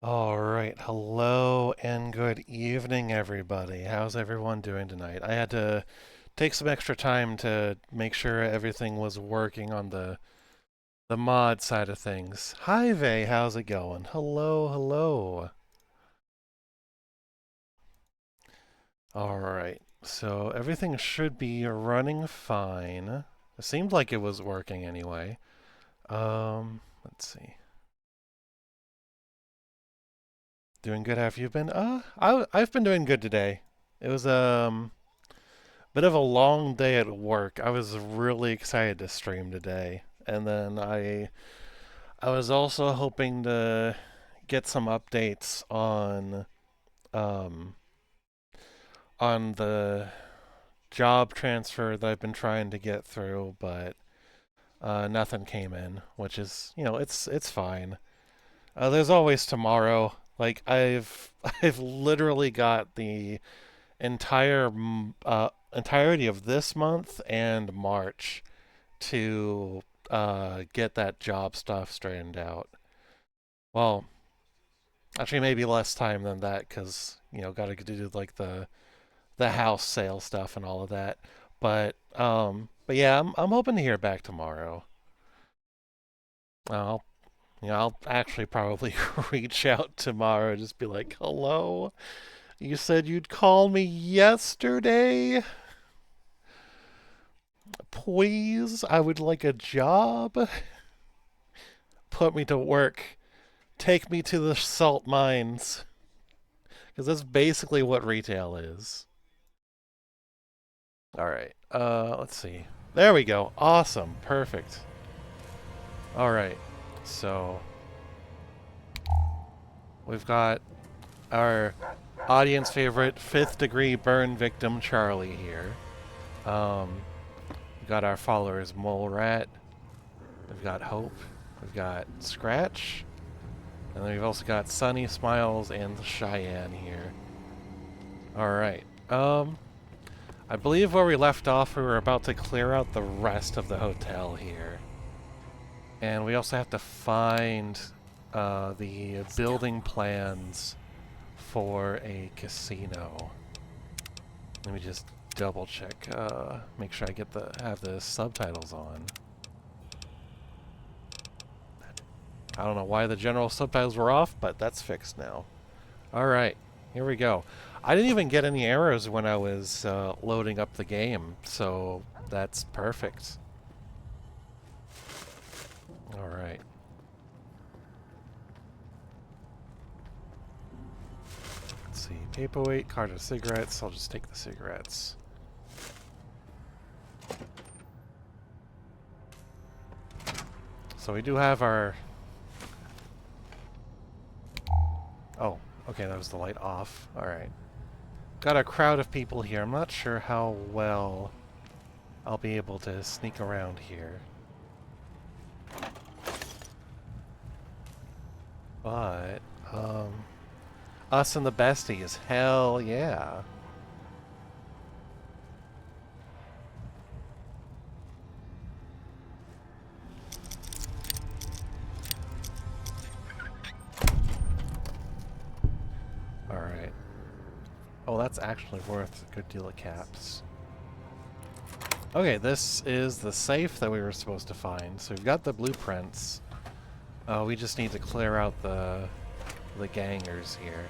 All right, hello and good evening, everybody. How's everyone doing tonight? I had to take some extra time to make sure everything was working on the mod side of things. Hi, Vay, how's it going? Hello, hello. All right, so everything should be running fine. It seemed like it was working anyway. Let's see. Doing good. How have you been? I've been doing good today. It was bit of a long day at work. I was really excited to stream today. And then I was also hoping to get some updates um on the job transfer that I've been trying to get through, but nothing came in, which is, it's fine. There's always tomorrow. Like I've literally got the entirety of this month and March to get that job stuff straightened out. Well, actually, maybe less time than that because got to do like the house sale stuff and all of that. But yeah, I'm hoping to hear back tomorrow. I'll I'll actually probably reach out tomorrow, just be like, "Hello, you said you'd call me yesterday. Please, I would like a job. Put me to work. Take me to the salt mines." Because that's basically what retail is. All right. Let's see. There we go. Awesome. Perfect. All right. So we've got our audience favorite fifth degree burn victim Charlie here. We've got our followers Mole Rat. We've got Hope. We've got Scratch. And then we've also got Sunny Smiles and Cheyenne here. All right. I believe where we left off, we were about to clear out the rest of the hotel here. And we also have to find the building plans for a casino. Let me just double check, make sure I have the subtitles on. I don't know why the general subtitles were off, but that's fixed now. Alright, here we go. I didn't even get any errors when I was loading up the game, so that's perfect. Alright. Let's see. Paperweight, card of cigarettes. I'll just take the cigarettes. So we do have our... Oh, okay, that was the light off. Alright. Got a crowd of people here. I'm not sure how well I'll be able to sneak around here. But, us and the besties, hell yeah. Alright. Oh, that's actually worth a good deal of caps. Okay, this is the safe that we were supposed to find. So we've got the blueprints. We just need to clear out the gangers here.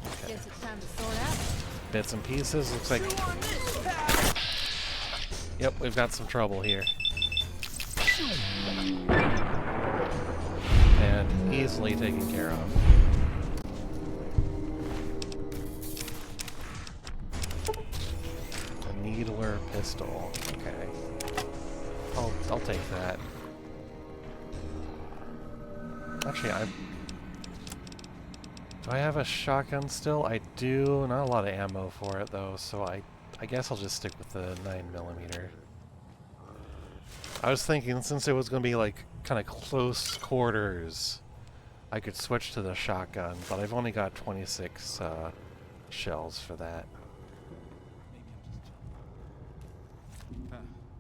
Okay. Guess it's time to sort out. Bits and pieces. Looks like... Yep, we've got some trouble here. And easily taken care of. A needler pistol. Okay. I'll take that. Actually, do I have a shotgun still? I do. Not a lot of ammo for it though, so I guess I'll just stick with the 9mm. I was thinking since it was going to be like kind of close quarters, I could switch to the shotgun, but I've only got 26 shells for that.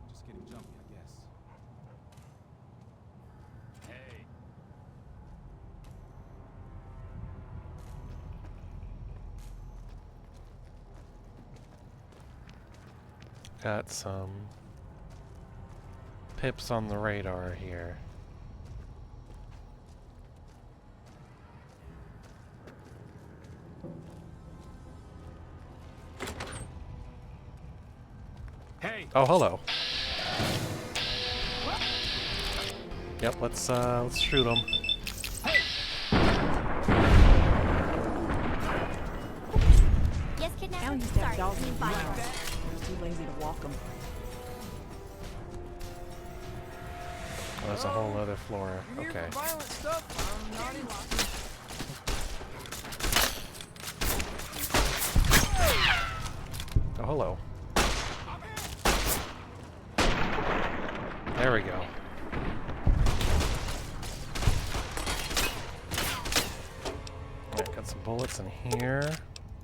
Just getting jumpy, I guess. Got some pips on the radar here. Hey. Oh, hello. Yep, let's shoot them. Yes, kidnapper. Now he's got Sorry, dogs in mean the fire. house. He's too lazy to walk them. Oh, there's a whole other floor. Okay. Violent stuff. I'm not interested. Oh, hello. There we go. Alright, got some bullets in here.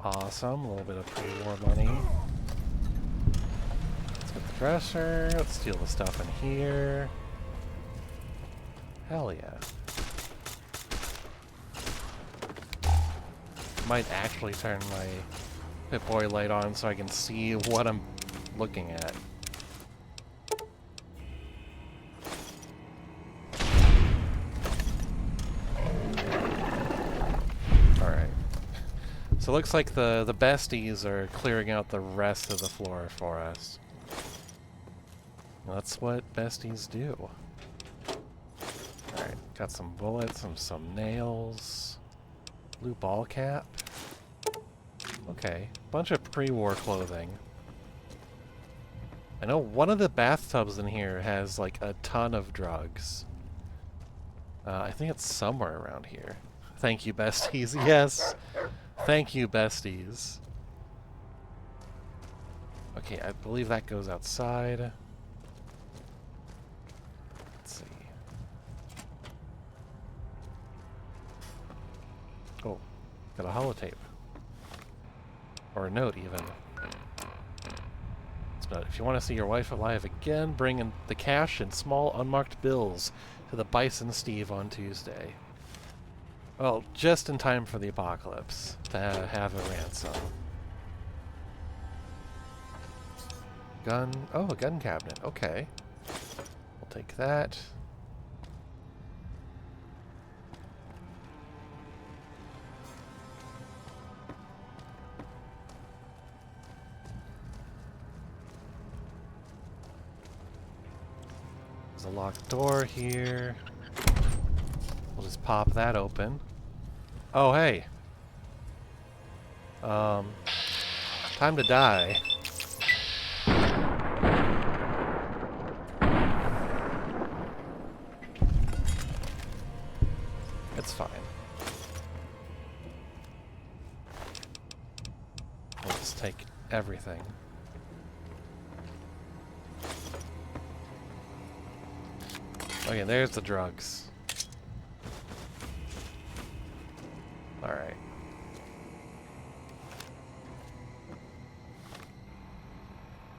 Awesome. A little bit of pre-war money. Let's get the dresser. Let's steal the stuff in here. Hell yeah. Might actually turn my Pip-Boy light on so I can see what I'm looking at. Alright. So it looks like the besties are clearing out the rest of the floor for us. That's what besties do. Alright, got some bullets and some nails. Blue ball cap. Okay, bunch of pre-war clothing. I know one of the bathtubs in here has like a ton of drugs. I think it's somewhere around here. Thank you, besties. Yes! Thank you, besties. Okay, I believe that goes outside. Let's see. Oh, got a holotape. Or a note, even. It's not, if you want to see your wife alive again, bring in the cash and small unmarked bills to the Bison Steve on Tuesday. Well, just in time for the apocalypse to have a ransom. Gun. Oh, a gun cabinet. Okay. We'll take that. There's a locked door here. We'll just pop that open. Oh, hey. Time to die. It's fine. We'll just take everything. Okay, there's the drugs. Alright.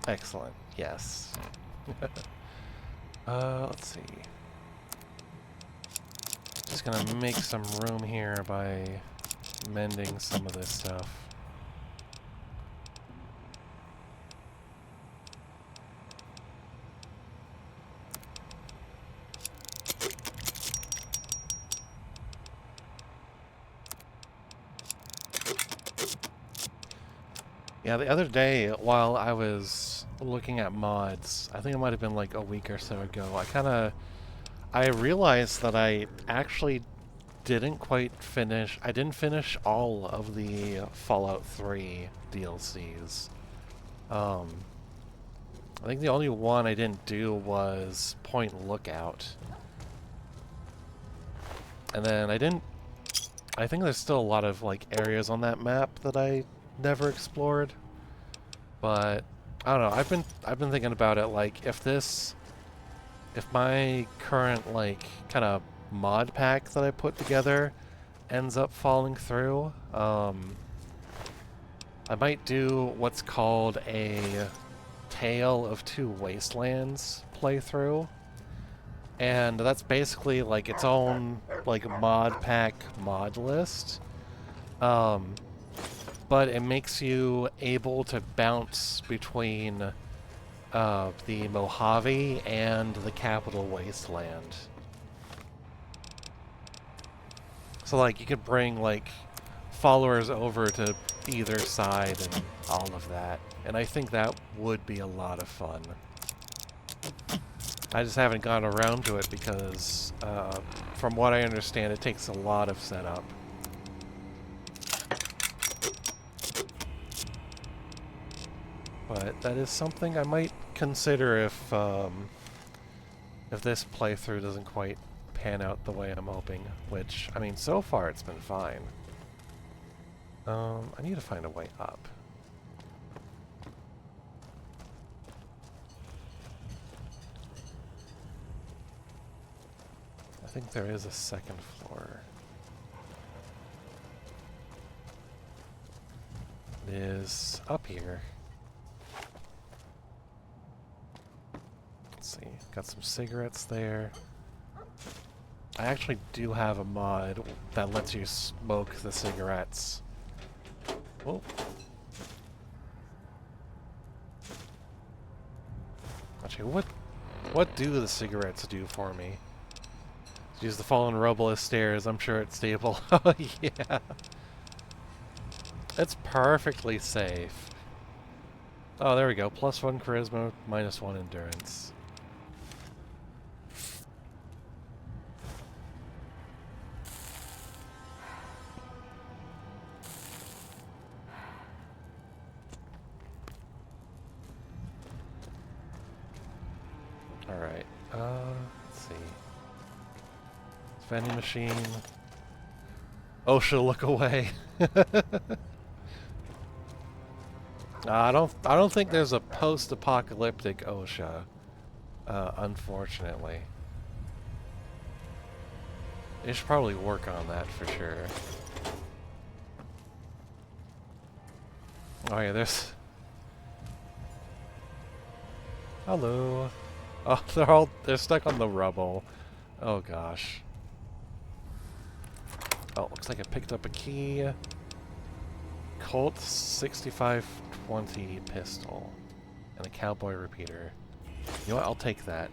Excellent. Yes. Let's see. Just gonna make some room here by mending some of this stuff. Yeah, the other day, while I was looking at mods, I think it might have been like a week or so ago, I realized that I actually didn't quite finish, I didn't finish all of the Fallout 3 DLCs. I think the only one I didn't do was Point Lookout. And then I think there's still a lot of like areas on that map that I never explored, but I don't know. I've been thinking about it, like if my current like kind of mod pack that I put together ends up falling through, I might do what's called a Tale of Two Wastelands playthrough, and that's basically like its own like mod pack mod list. But it makes you able to bounce between the Mojave and the Capital Wasteland. So, like, you could bring, like, followers over to either side and all of that. And I think that would be a lot of fun. I just haven't gotten around to it because, from what I understand, it takes a lot of setup. But that is something I might consider if this playthrough doesn't quite pan out the way I'm hoping. Which, I mean, so far it's been fine. I need to find a way up. I think there is a second floor. It is up here. Let's see, got some cigarettes there. I actually do have a mod that lets you smoke the cigarettes. Oh. Actually, what do the cigarettes do for me? Use the fallen rubble as stairs. I'm sure it's stable. Oh yeah. It's perfectly safe. Oh, there we go. +1 charisma, -1 endurance. Alright, let's see. Vending machine. OSHA, look away. I don't think there's a post-apocalyptic OSHA, unfortunately. They should probably work on that for sure. Oh yeah, there's... Hello. Oh, they're stuck on the rubble. Oh gosh. Oh, looks like I picked up a key. Colt 6520 pistol. And a cowboy repeater. You know what? I'll take that.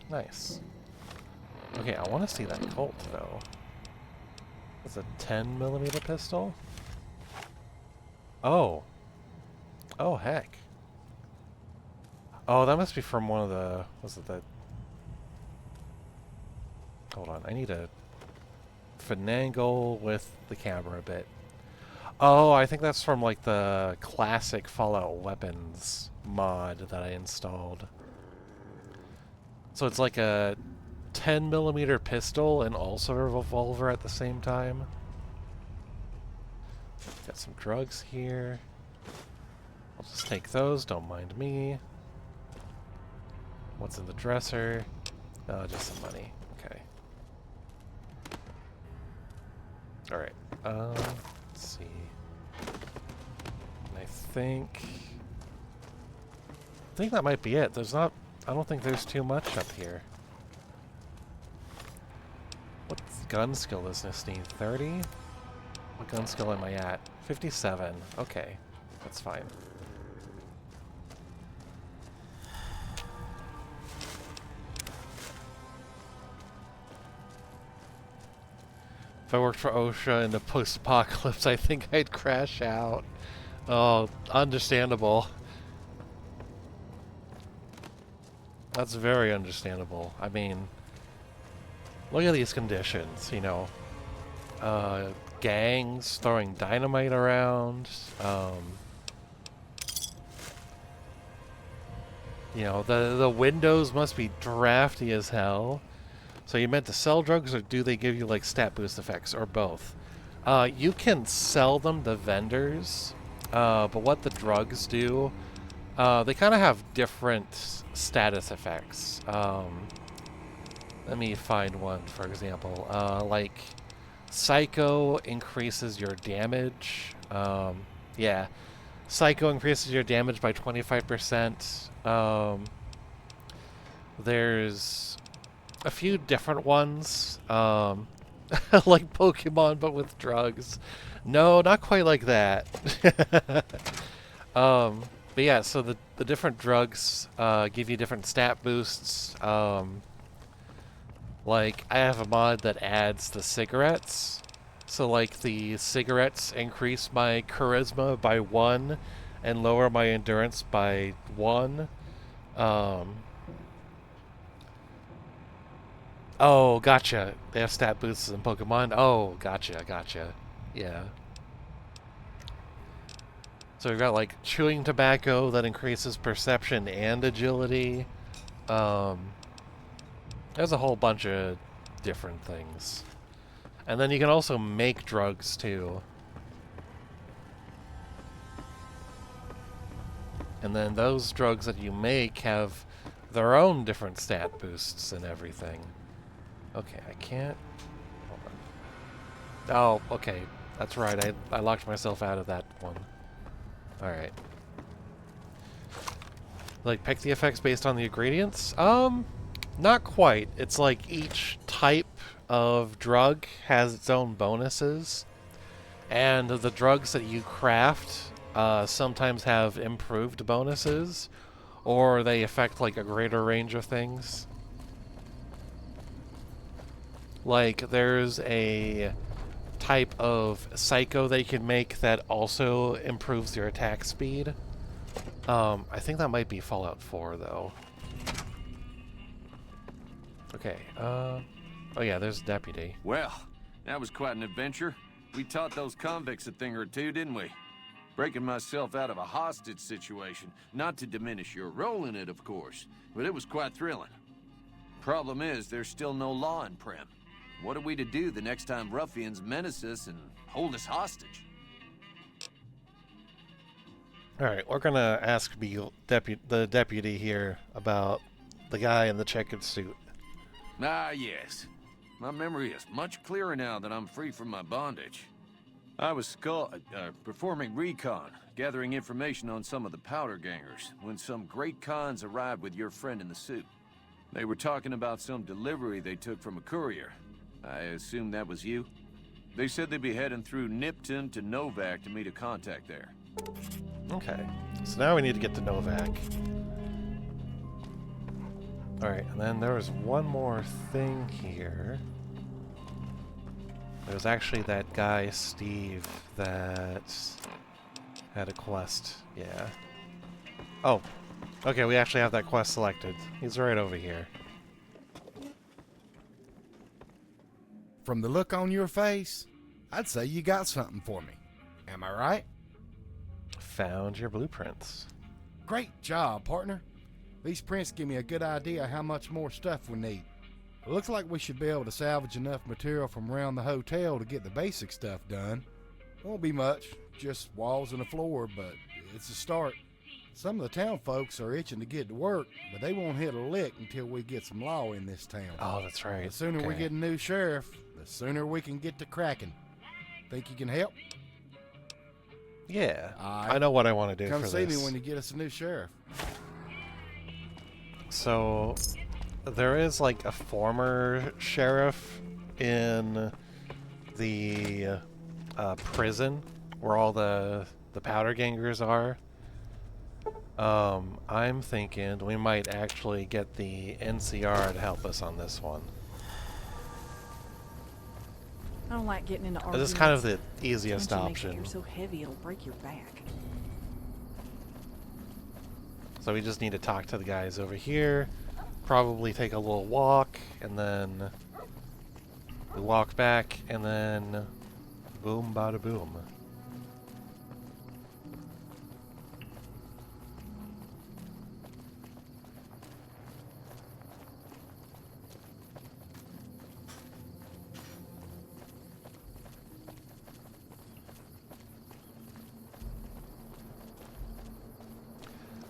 Nice. Okay, I want to see that Colt, though. It's a 10mm pistol? Oh. Oh, heck. Oh, that must be from one of the... Was it the... Hold on, I need to finagle with the camera a bit. Oh, I think that's from, like, the classic Fallout Weapons mod that I installed. So it's like a 10mm pistol and also a revolver at the same time. Got some drugs here. I'll just take those, don't mind me. What's in the dresser? Oh, just some money. Okay. Alright, let's see. And I think that might be it. There's not... I don't think there's too much up here. What gun skill does this need? 30? What gun skill am I at? 57. Okay, that's fine. If I worked for OSHA in the post-apocalypse, I think I'd crash out. Oh, understandable. That's very understandable. I mean, look at these conditions, you know. Gangs throwing dynamite around. You know, the windows must be drafty as hell. So you meant to sell drugs, or do they give you, like, stat boost effects, or both? You can sell them to vendors, but what the drugs do, they kind of have different status effects. Let me find one, for example. Like, Psycho increases your damage. Yeah. Psycho increases your damage by 25%. There's a few different ones. Like Pokemon, but with drugs. No, not quite like that. But yeah, so the different drugs give you different stat boosts. Like, I have a mod that adds the cigarettes. So, like, the cigarettes increase my charisma by 1 and lower my endurance by 1. Um, oh, gotcha. They have stat boosts in Pokemon. Oh, gotcha. Yeah. So we've got, like, chewing tobacco that increases perception and agility. There's a whole bunch of different things. And then you can also make drugs, too. And then those drugs that you make have their own different stat boosts and everything. Okay, I can't... Hold on. Oh, okay. That's right. I locked myself out of that one. Alright. Like, pick the effects based on the ingredients? Not quite. It's like each type of drug has its own bonuses. And the drugs that you craft sometimes have improved bonuses, or they affect like a greater range of things. Like, there's a type of psycho they can make that also improves your attack speed. I think that might be Fallout 4, though. Okay, oh yeah, there's a deputy. Well, that was quite an adventure. We taught those convicts a thing or two, didn't we? Breaking myself out of a hostage situation. Not to diminish your role in it, of course, but it was quite thrilling. Problem is, there's still no law in Primm. What are we to do the next time ruffians menace us and hold us hostage? Alright, we're gonna ask the deputy here about the guy in the checkered suit. Ah, yes. My memory is much clearer now that I'm free from my bondage. I was performing recon, gathering information on some of the powder gangers, when some great cons arrived with your friend in the suit. They were talking about some delivery they took from a courier. I assume that was you? They said they'd be heading through Nipton to Novak to meet a contact there. Okay, so now we need to get to Novak. Alright, and then there was one more thing here. There's actually that guy, Steve, that had a quest. Yeah. Oh. Okay, we actually have that quest selected. He's right over here. From the look on your face, I'd say you got something for me. Am I right? Found your blueprints. Great job, partner. These prints give me a good idea how much more stuff we need. It looks like we should be able to salvage enough material from around the hotel to get the basic stuff done. Won't be much, just walls and a floor, but it's a start. Some of the town folks are itching to get to work, but they won't hit a lick until we get some law in this town. Oh, that's right. The sooner we get a new sheriff, the sooner we can get to cracking. Think you can help? Yeah, I know what I want to do for this. Come see me when you get us a new sheriff. So, there is like a former sheriff in the prison where all the powder gangers are. I'm thinking we might actually get the NCR to help us on this one. I don't like getting into arguments. This is kind of the easiest Don't you make option. You're so heavy it'll break your back. So we just need to talk to the guys over here, probably take a little walk, and then we walk back, and then boom, bada boom.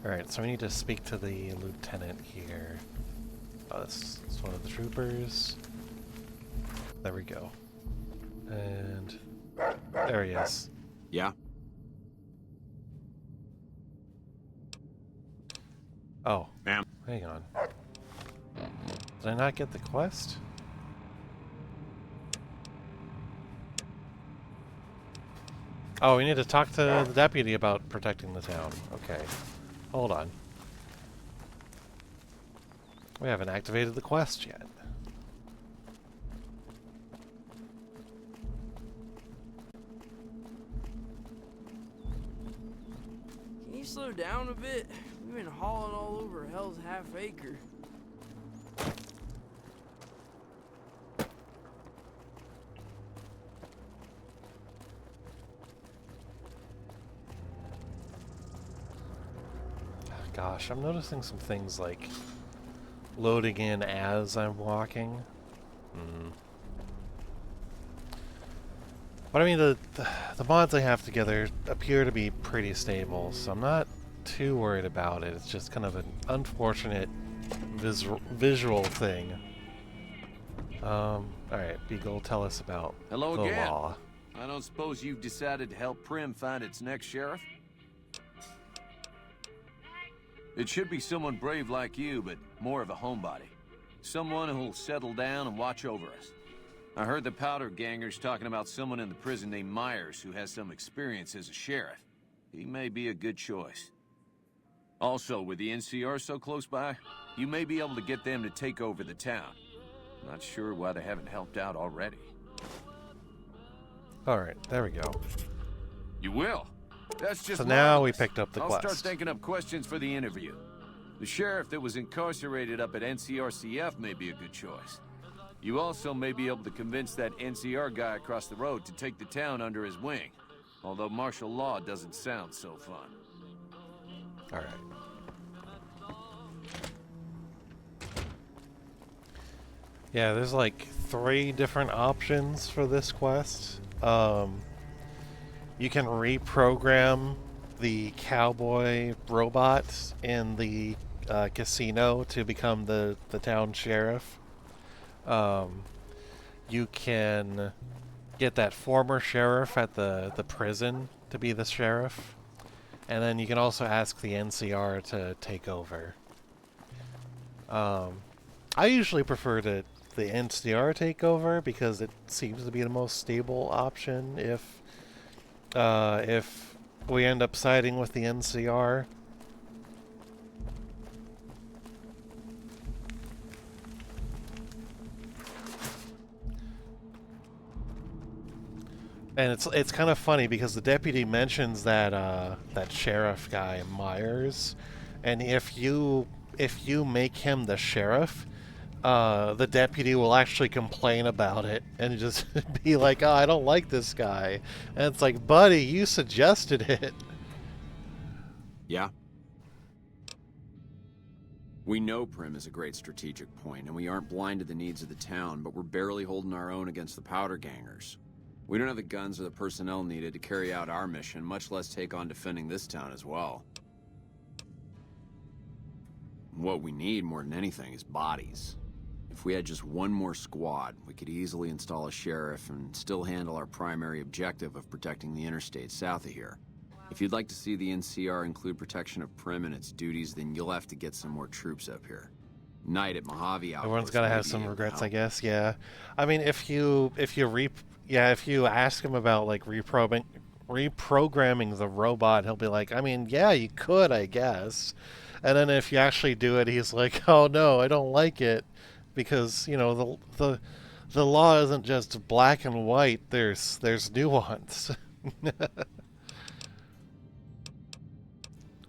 Alright, so we need to speak to the lieutenant here. Oh, this is one of the troopers. There we go. And there he is. Yeah? Oh. Ma'am. Hang on. Did I not get the quest? Oh, we need to talk to the deputy about protecting the town. Okay. Hold on. We haven't activated the quest yet. Can you slow down a bit? We've been hauling all over Hell's Half Acre. Gosh, I'm noticing some things like loading in as I'm walking. But I mean, the mods I have together appear to be pretty stable, so I'm not too worried about it. It's just kind of an unfortunate visual thing. Alright, Beagle, tell us about Hello the again. law. I don't suppose you've decided to help Primm find its next sheriff? It should be someone brave like you, but more of a homebody. Someone who'll settle down and watch over us. I heard the powder gangers talking about someone in the prison named Myers who has some experience as a sheriff. He may be a good choice. Also, with the NCR so close by, you may be able to get them to take over the town. Not sure why they haven't helped out already. Alright, there we go. You will? That's just So now we marvelous. picked up the I'll quest. start thinking up questions for the interview. The sheriff that was incarcerated up at NCRCF may be a good choice. You also may be able to convince that NCR guy across the road to take the town under his wing. Although martial law doesn't sound so fun. Alright. Yeah, there's like 3 different options for this quest. You can reprogram the cowboy robot in the casino to become the town sheriff. You can get that former sheriff at the prison to be the sheriff. And then you can also ask the NCR to take over. I usually prefer the NCR take over because it seems to be the most stable option if we end up siding with the NCR. And it's kind of funny because the deputy mentions that that sheriff guy Myers, and if you make him the sheriff, the deputy will actually complain about it and just be like, "Oh, I don't like this guy," and it's like, "Buddy, you suggested it." Yeah. We know Primm is a great strategic point, and we aren't blind to the needs of the town, but we're barely holding our own against the powder gangers. We don't have the guns or the personnel needed to carry out our mission, much less take on defending this town as well. What we need more than anything is bodies. If we had just one more squad, we could easily install a sheriff and still handle our primary objective of protecting the interstate south of here. If you'd like to see the NCR include protection of Primm and its duties, then you'll have to get some more troops up here. Knight at Mojave Outpost. Everyone's gotta may have be some able to regrets, I help. guess. Yeah, I mean, if you ask him about like reprogramming the robot, he'll be like, I mean, yeah, you could, I guess. And then if you actually do it, he's like, oh no, I don't like it, because you know the law isn't just black and white. There's nuance.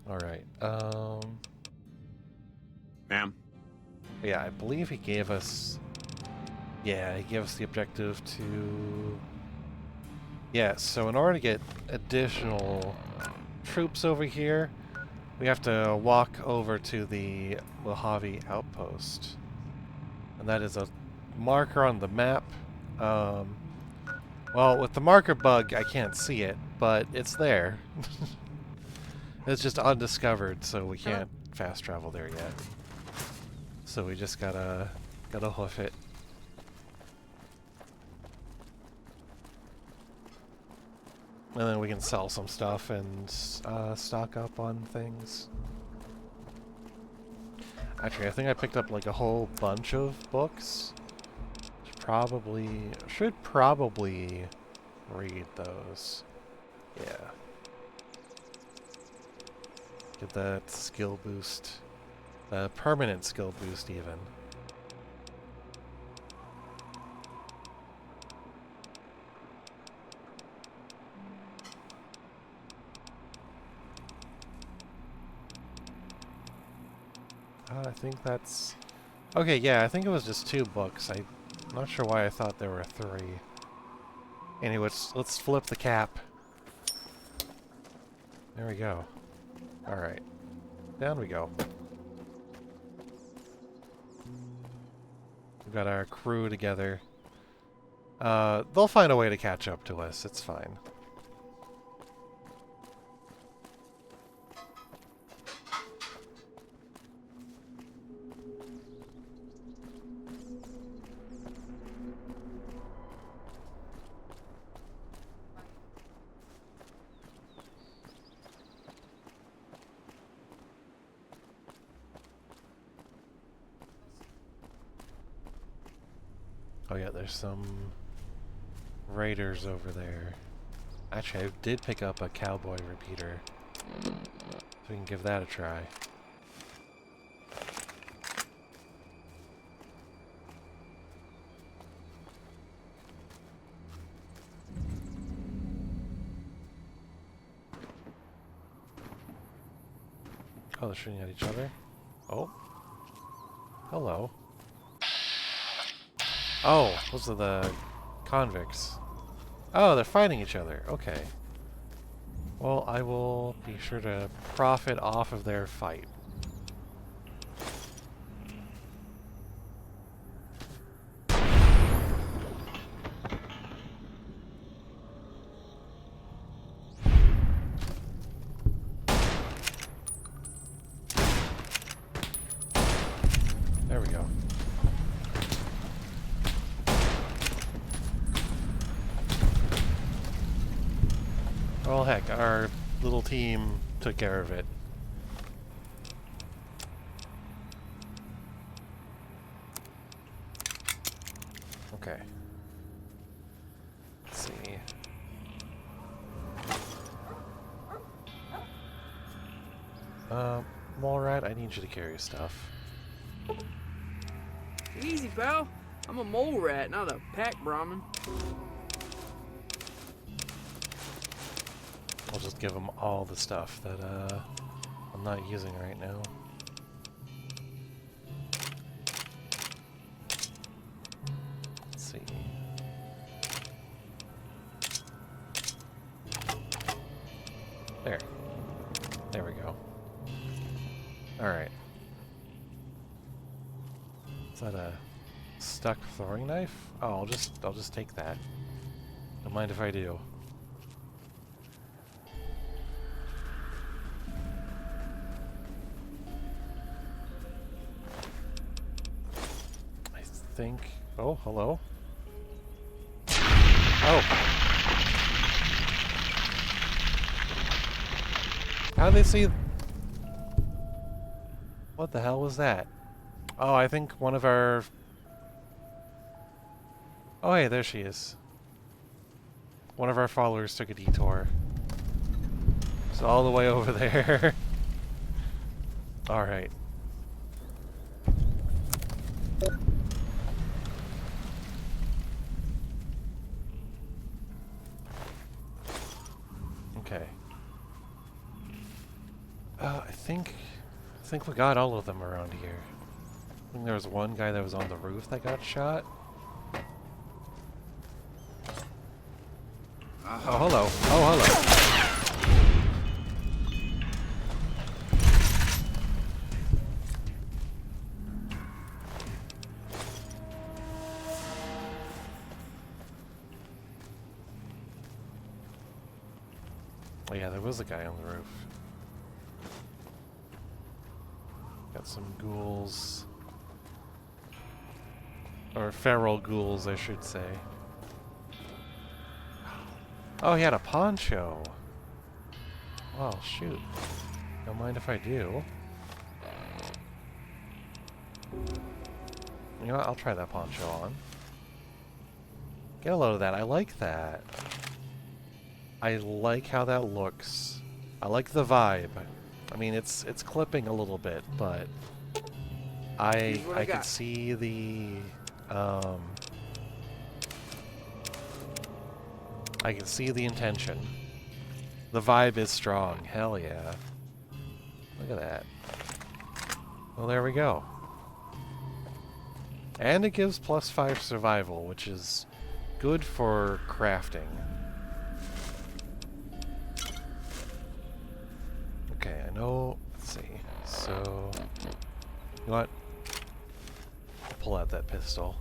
All right. Ma'am? Yeah, I believe he gave us. Yeah, he gave us the objective to. Yeah, so in order to get additional troops over here, we have to walk over to the Mojave Outpost. And that is a marker on the map. Well, with the marker bug, I can't see it, but it's there. It's just undiscovered, so we can't fast travel there yet. So we just gotta hoof it. And then we can sell some stuff and stock up on things. Actually, I think I picked up like a whole bunch of books. Should probably read those. Yeah. Get that skill boost. Permanent skill boost, even. I think that's... Okay, yeah, I think it was just 2 books. I'm not sure why I thought there were 3. Anyway, let's flip the cap. There we go. Alright. Down we go. We've got our crew together. They'll find a way to catch up to us. It's fine. Oh yeah, there's some raiders over there. Actually, I did pick up a cowboy repeater. So we can give that a try. Oh, they're shooting at each other? Oh. Hello. Oh, those are the convicts. Oh, they're fighting each other. Okay. Well, I will be sure to profit off of their fight. There we go. Well, heck, our little team took care of it. Okay. Let's see. Mole rat, I need you to carry stuff. Easy, pal. I'm a mole rat, not a pack Brahmin. I'll just give them all the stuff that I'm not using right now. Let's see. There. There we go. Alright. Is that a stuck throwing knife? Oh, I'll just take that. Don't mind if I do. Think. Oh, hello. Oh. How did they see? What the hell was that? Oh, I think one of our... Oh, hey, there she is. One of our followers took a detour. It's all the way over there. Alright. Okay. I think we got all of them around here. I think there was one guy that was on the roof that got shot. Oh, hello. Oh, hello. Oh yeah, there was a guy on the roof. Got some ghouls. Or feral ghouls, I should say. Oh, he had a poncho. Well, shoot. Don't mind if I do. You know what? I'll try that poncho on. Get a load of that. I like that. I like how that looks. I like the vibe. I mean, it's clipping a little bit, but Here's what I can got. see the I can see the intention. The vibe is strong. Hell yeah. Look at that. Well, there we go. And it gives +5 survival, which is good for crafting. Okay, I know. Let's see. So, you know what? I'll pull out that pistol.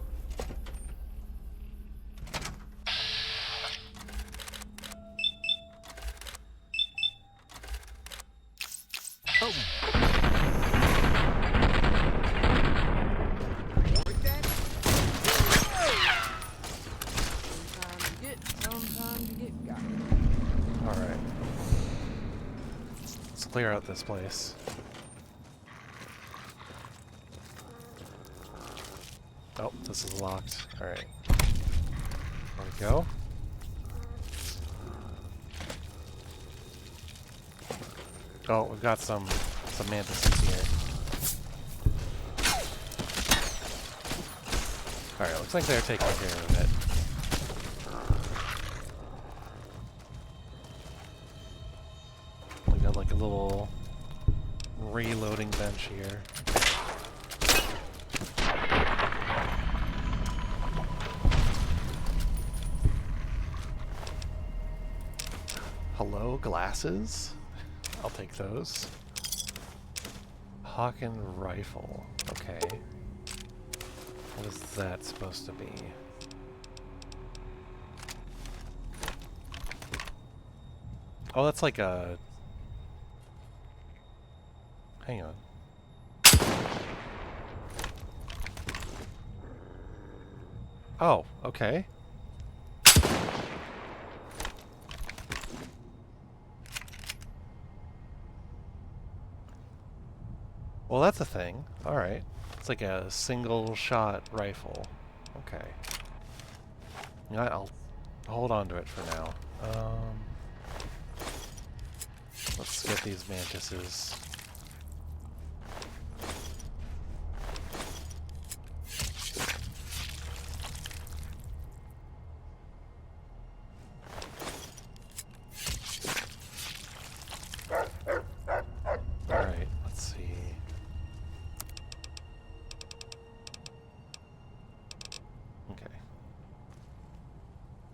Sometimes you get got. Alright. Let's clear out this place. Oh, this is locked. Alright. There we go. Oh, we've got some mantises here. Alright, looks like they're taking care of it. We got like a little reloading bench here. Hello, glasses? I'll take those. Hawk and rifle. Okay. What is that supposed to be? Oh, that's like a... Hang on. Oh, okay. Well, that's a thing. Alright. It's like a single-shot rifle. Okay. You know what, I'll hold on to it for now. Let's get these mantises. Alright, let's see. Okay.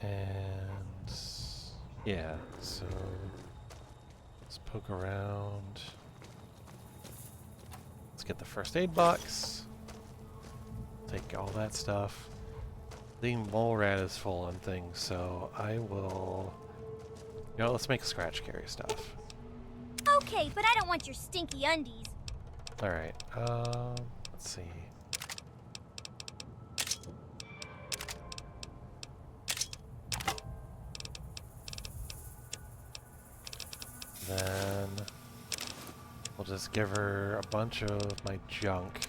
And yeah, so let's poke around. Let's get the first aid box. Take all that stuff. The mole rat is full on things, so I will... You know, let's make scratch carry stuff. Okay, but I don't want your stinky undies. Alright, let's see. Then we'll just give her a bunch of my junk.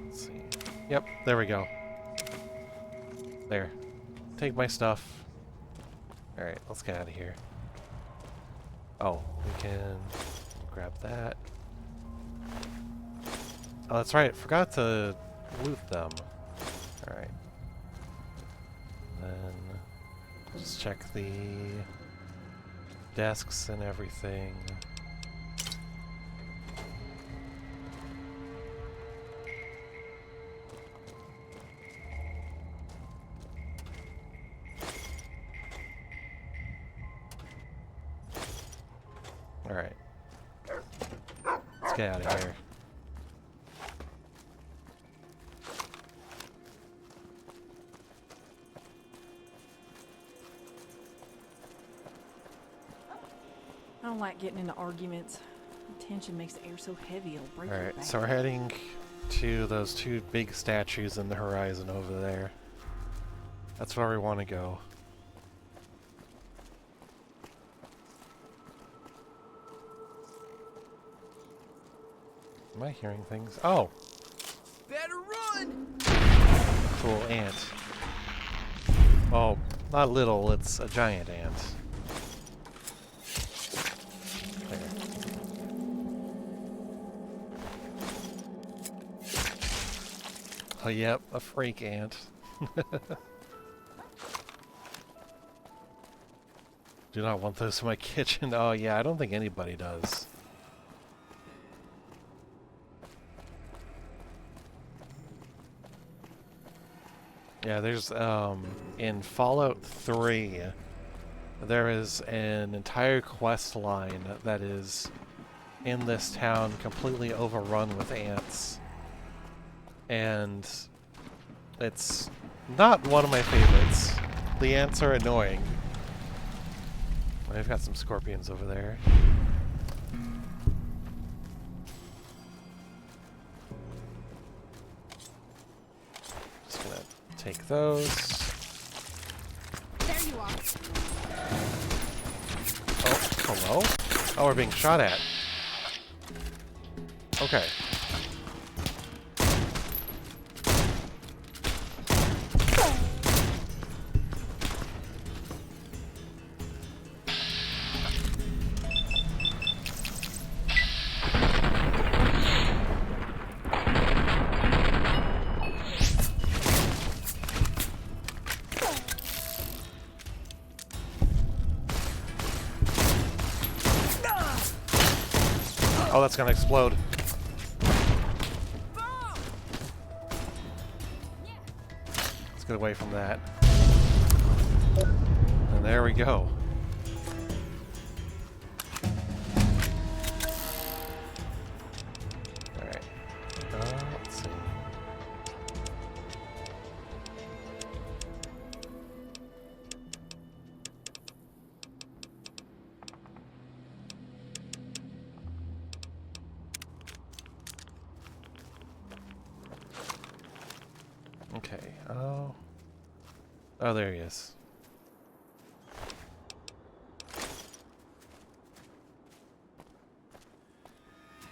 Let's see. Yep, there we go. There. Take my stuff. Alright, let's get out of here. Oh, we can grab that. Oh, that's right. Forgot to loot them. Alright. Then just check the desks and everything. Alright. Let's get out of here. I don't like getting into arguments. The tension makes the air so heavy it'll break your Alright, back. so we're heading to those two big statues in the horizon over there. That's where we want to go. Am I hearing things? Oh, Better run! cool ant. Oh, not little, it's a giant ant. There. Oh, yep, a freak ant. Do not want those in my kitchen. Oh, yeah, I don't think anybody does. Yeah, there's, in Fallout 3, there is an entire quest line that is in this town completely overrun with ants. And it's not one of my favorites. The ants are annoying. I've got some scorpions over there. Just gonna take those. There you are. Oh, hello? Oh, we're being shot at. Okay. Oh, that's gonna explode. Let's get away from that. And there we go. Alright. Let's see. Okay, oh. Oh, there he is.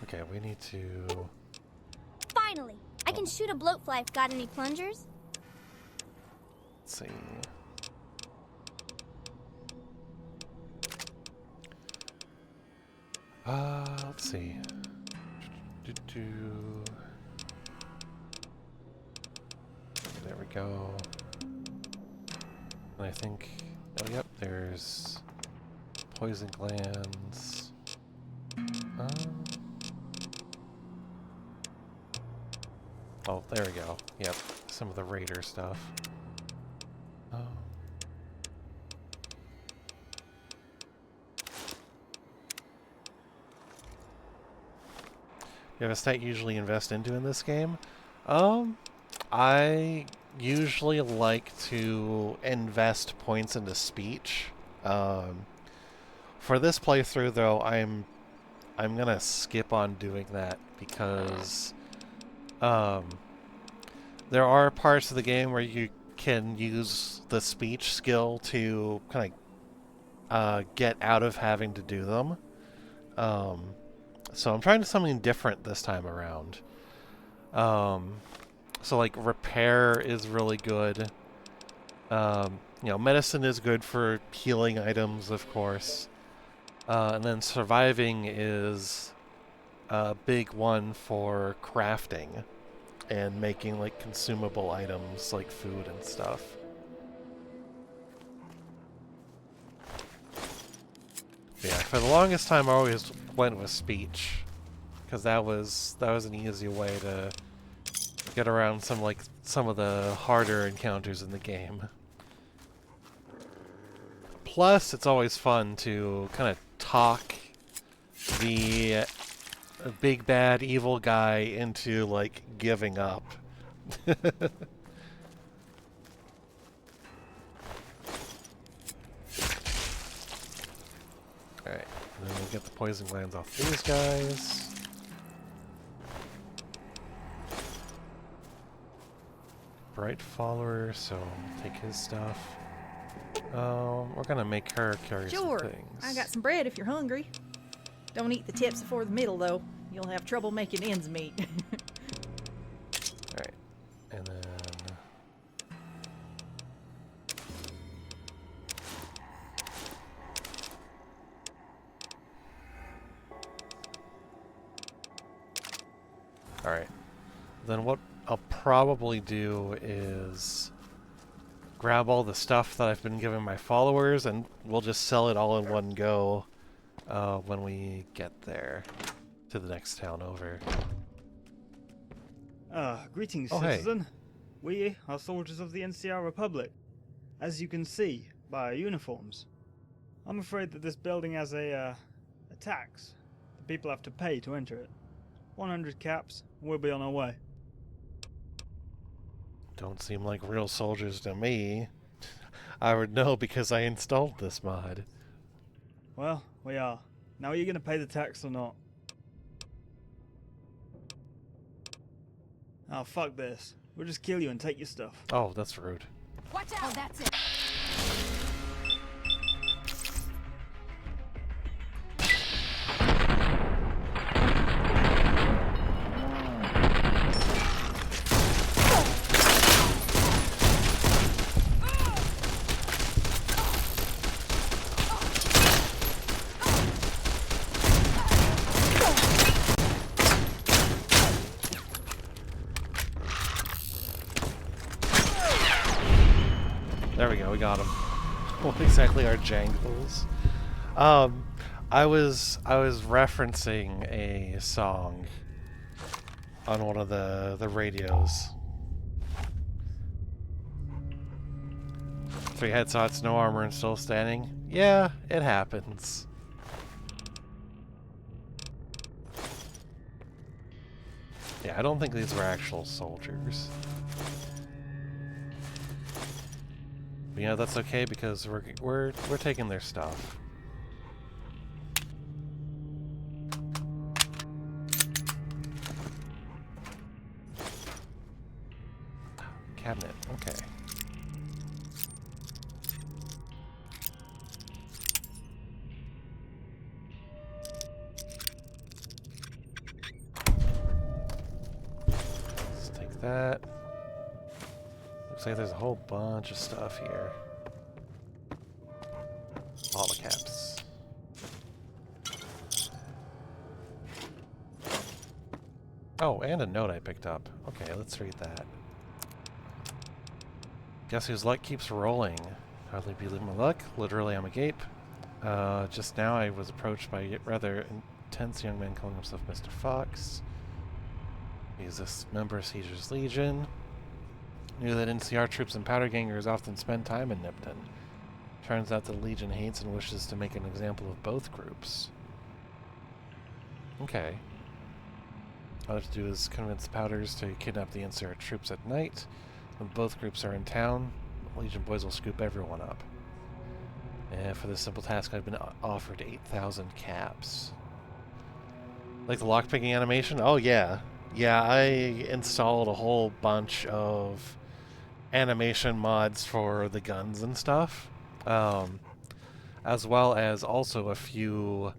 Okay, we need to... Finally! I can shoot a bloatfly. Got any plungers? Let's see. Let's see. There we go. And I think, oh yep, there's poison glands. Oh, there we go. Yep, some of the raider stuff. Oh. You have a stat you usually invest into in this game? I usually like to invest points into speech. For this playthrough, though, I'm gonna skip on doing that because there are parts of the game where you can use the speech skill to kind of get out of having to do them. So I'm trying something different this time around. So like repair is really good. You know, medicine is good for healing items, of course. And then surviving is a big one for crafting and making like consumable items like food and stuff. But yeah, for the longest time I always went with speech because that was an easy way to get around some of the harder encounters in the game. Plus, it's always fun to kind of talk the big bad evil guy into like giving up. Alright, and then we'll get the poison glands off these guys. Bright follower, so take his stuff. We're gonna make her carry Sure. some things. I got some bread if you're hungry. Don't eat the tips before the middle, though. you'll have trouble making ends meet. Alright. And then... Alright. Then what I'll probably do is grab all the stuff that I've been giving my followers, and we'll just sell it all in one go when we get there to the next town over. Greetings, Oh, hey. citizen. We are soldiers of the NCR Republic, as you can see by our uniforms. I'm afraid that this building has a tax that people have to pay to enter it. 100 caps, and we'll be on our way. Don't seem like real soldiers to me. I would know because I installed this mod. Well, we are. Now, are you going to pay the tax or not? Oh, fuck this. We'll just kill you and take your stuff. Oh, that's rude. Watch out! Oh, that's it. There we go, we got him. What exactly are jangles? I was referencing a song on one of the radios. 3 headshots, no armor, and still standing. Yeah, it happens. Yeah, I don't think these were actual soldiers. But, you know, that's okay because we're taking their stuff. Cabinet, okay. Let's take that. Looks like there's a whole bunch of stuff here. All the caps. Oh, and a note I picked up. Okay, let's read that. Guess whose luck keeps rolling? Hardly believe my luck. Literally, I'm a gape. Just now I was approached by a rather intense young man calling himself Mr. Fox. He's a member of Caesar's Legion. Knew that NCR troops and powder gangers often spend time in Nipton. Turns out the Legion hates and wishes to make an example of both groups. Okay. All I have to do is convince Powders to kidnap the NCR troops at night. When both groups are in town, Legion boys will scoop everyone up. And for this simple task, I've been offered 8,000 caps. Like the lockpicking animation? Oh yeah. Yeah, I installed a whole bunch of animation mods for the guns and stuff. As well as also a few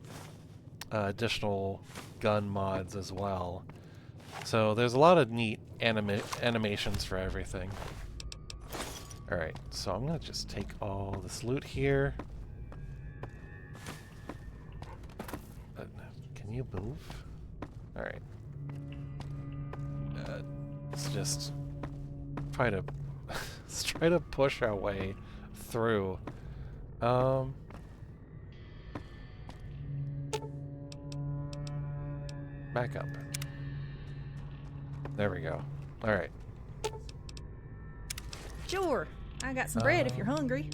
additional gun mods as well. So there's a lot of neat animations for everything. Alright, so I'm gonna just take all this loot here. Can you move? Alright. Let's just try to let's try to push our way through. Back up. There we go. Alright. Sure, I got some bread if you're hungry.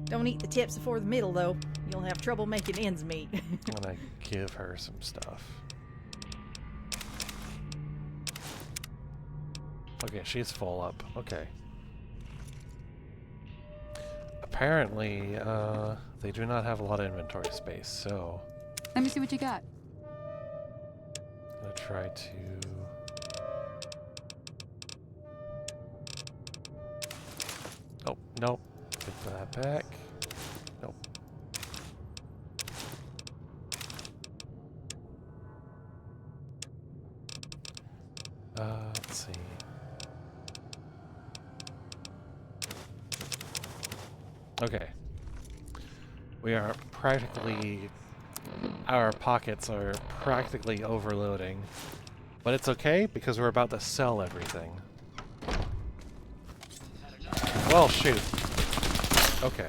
Don't eat the tips before the middle, though. You'll have trouble making ends meet. I'm gonna give her some stuff. Okay, she's full up. Okay. Apparently, they do not have a lot of inventory space, so... Let me see what you got. I'm gonna try to... Oh, nope. Take that back. Nope. see. Okay. We are practically... Our pockets are practically overloading. But it's okay, because we're about to sell everything. Well, shoot. Okay.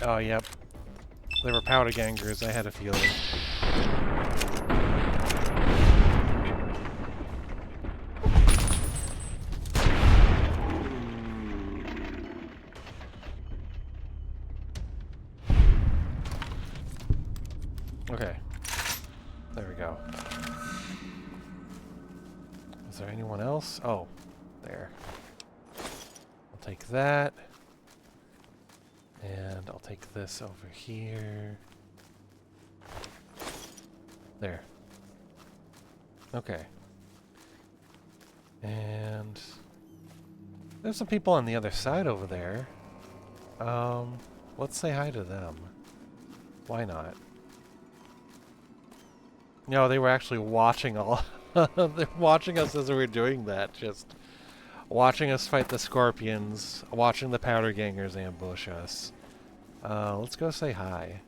Oh, yep. They were powder gangers, I had a feeling. Okay. There we go. Is there anyone else? Oh, there. I'll take that. And I'll take this over here. There. Okay. And there's some people on the other side over there. Let's say hi to them. Why not? No, they were actually watching all... They're watching us as we were doing that, just... watching us fight the scorpions, watching the powder gangers ambush us. Let's go say hi.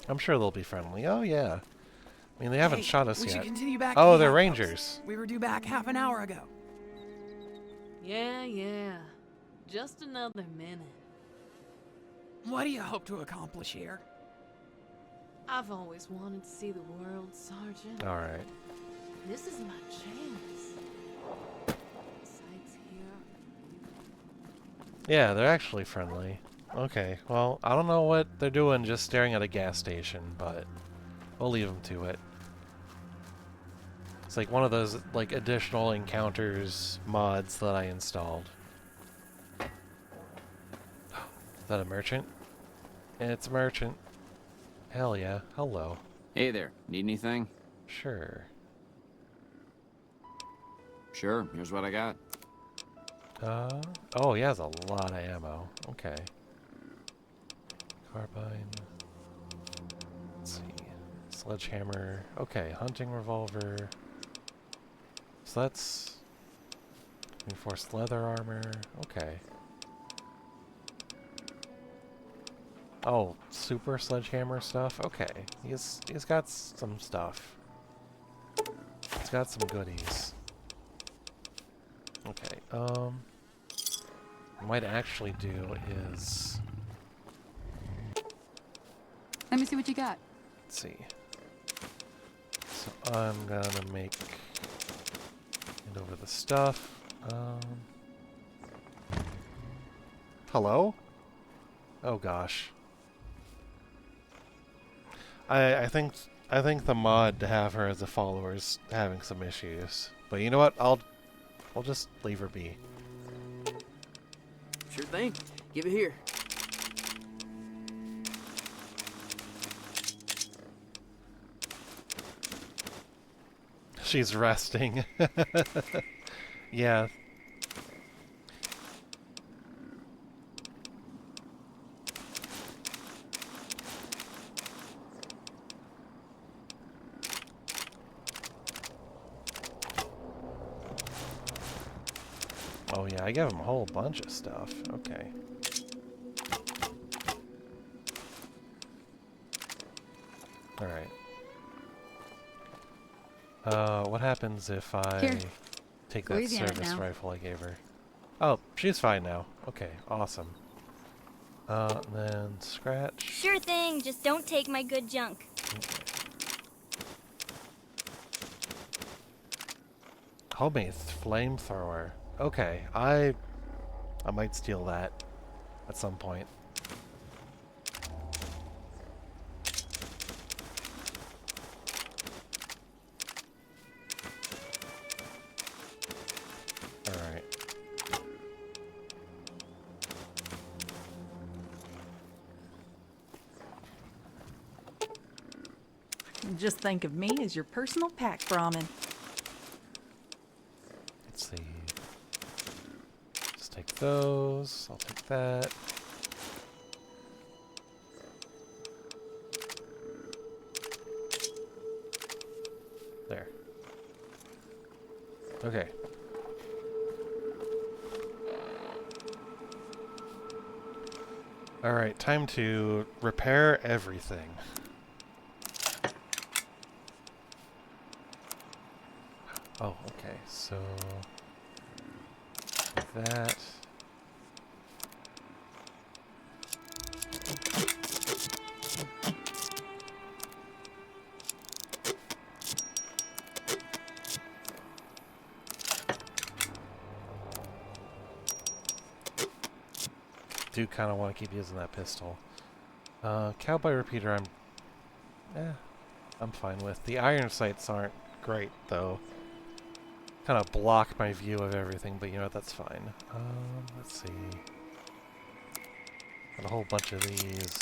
I'm sure they'll be friendly. Oh, yeah. I mean, they haven't shot us we yet. Should continue back Oh, to the they're outpost. rangers. We were due back half an hour ago. Yeah. Just another minute. What do you hope to accomplish here? I've always wanted to see the world, Sergeant. Alright. This is my chance. Sights here. Yeah, they're actually friendly. Okay, well, I don't know what they're doing just staring at a gas station, but we'll leave them to it. It's like one of those, like, additional encounters mods that I installed. Is that a merchant? It's a merchant. Hell yeah. Hello. Hey there, need anything? Sure. Sure, here's what I got. Oh, he has a lot of ammo. Okay. Carbine. Let's see. Sledgehammer. Okay, hunting revolver. So that's... reinforced leather armor. Okay. Oh, super sledgehammer stuff? Okay. He's got some stuff. He's got some goodies. Okay, what I might actually do is... Let me see what you got. Let's see. So I'm gonna make it over the stuff. Hello? Oh gosh. I think the mod to have her as a follower is having some issues. But you know what? I'll just leave her be. Sure thing. Give it here. She's resting. Yeah. Oh yeah, I gave him a whole bunch of stuff. Okay. Alright. What happens if I Here. take Go that easy on it service now. rifle I gave her? Oh, she's fine now. Okay, awesome. And then scratch. Sure thing, just don't take my good junk. Okay. Homemade flamethrower. Okay, I might steal that at some point. Alright. Just think of me as your personal pack Brahmin. Let's see. Just take those. I'll take that. There. Okay. Alright, time to repair everything. Oh, okay, so that. Do kind of want to keep using that pistol. Cowboy repeater, I'm fine with. The iron sights aren't great though. Kind of block my view of everything, but you know what? That's fine. Let's see. Got a whole bunch of these.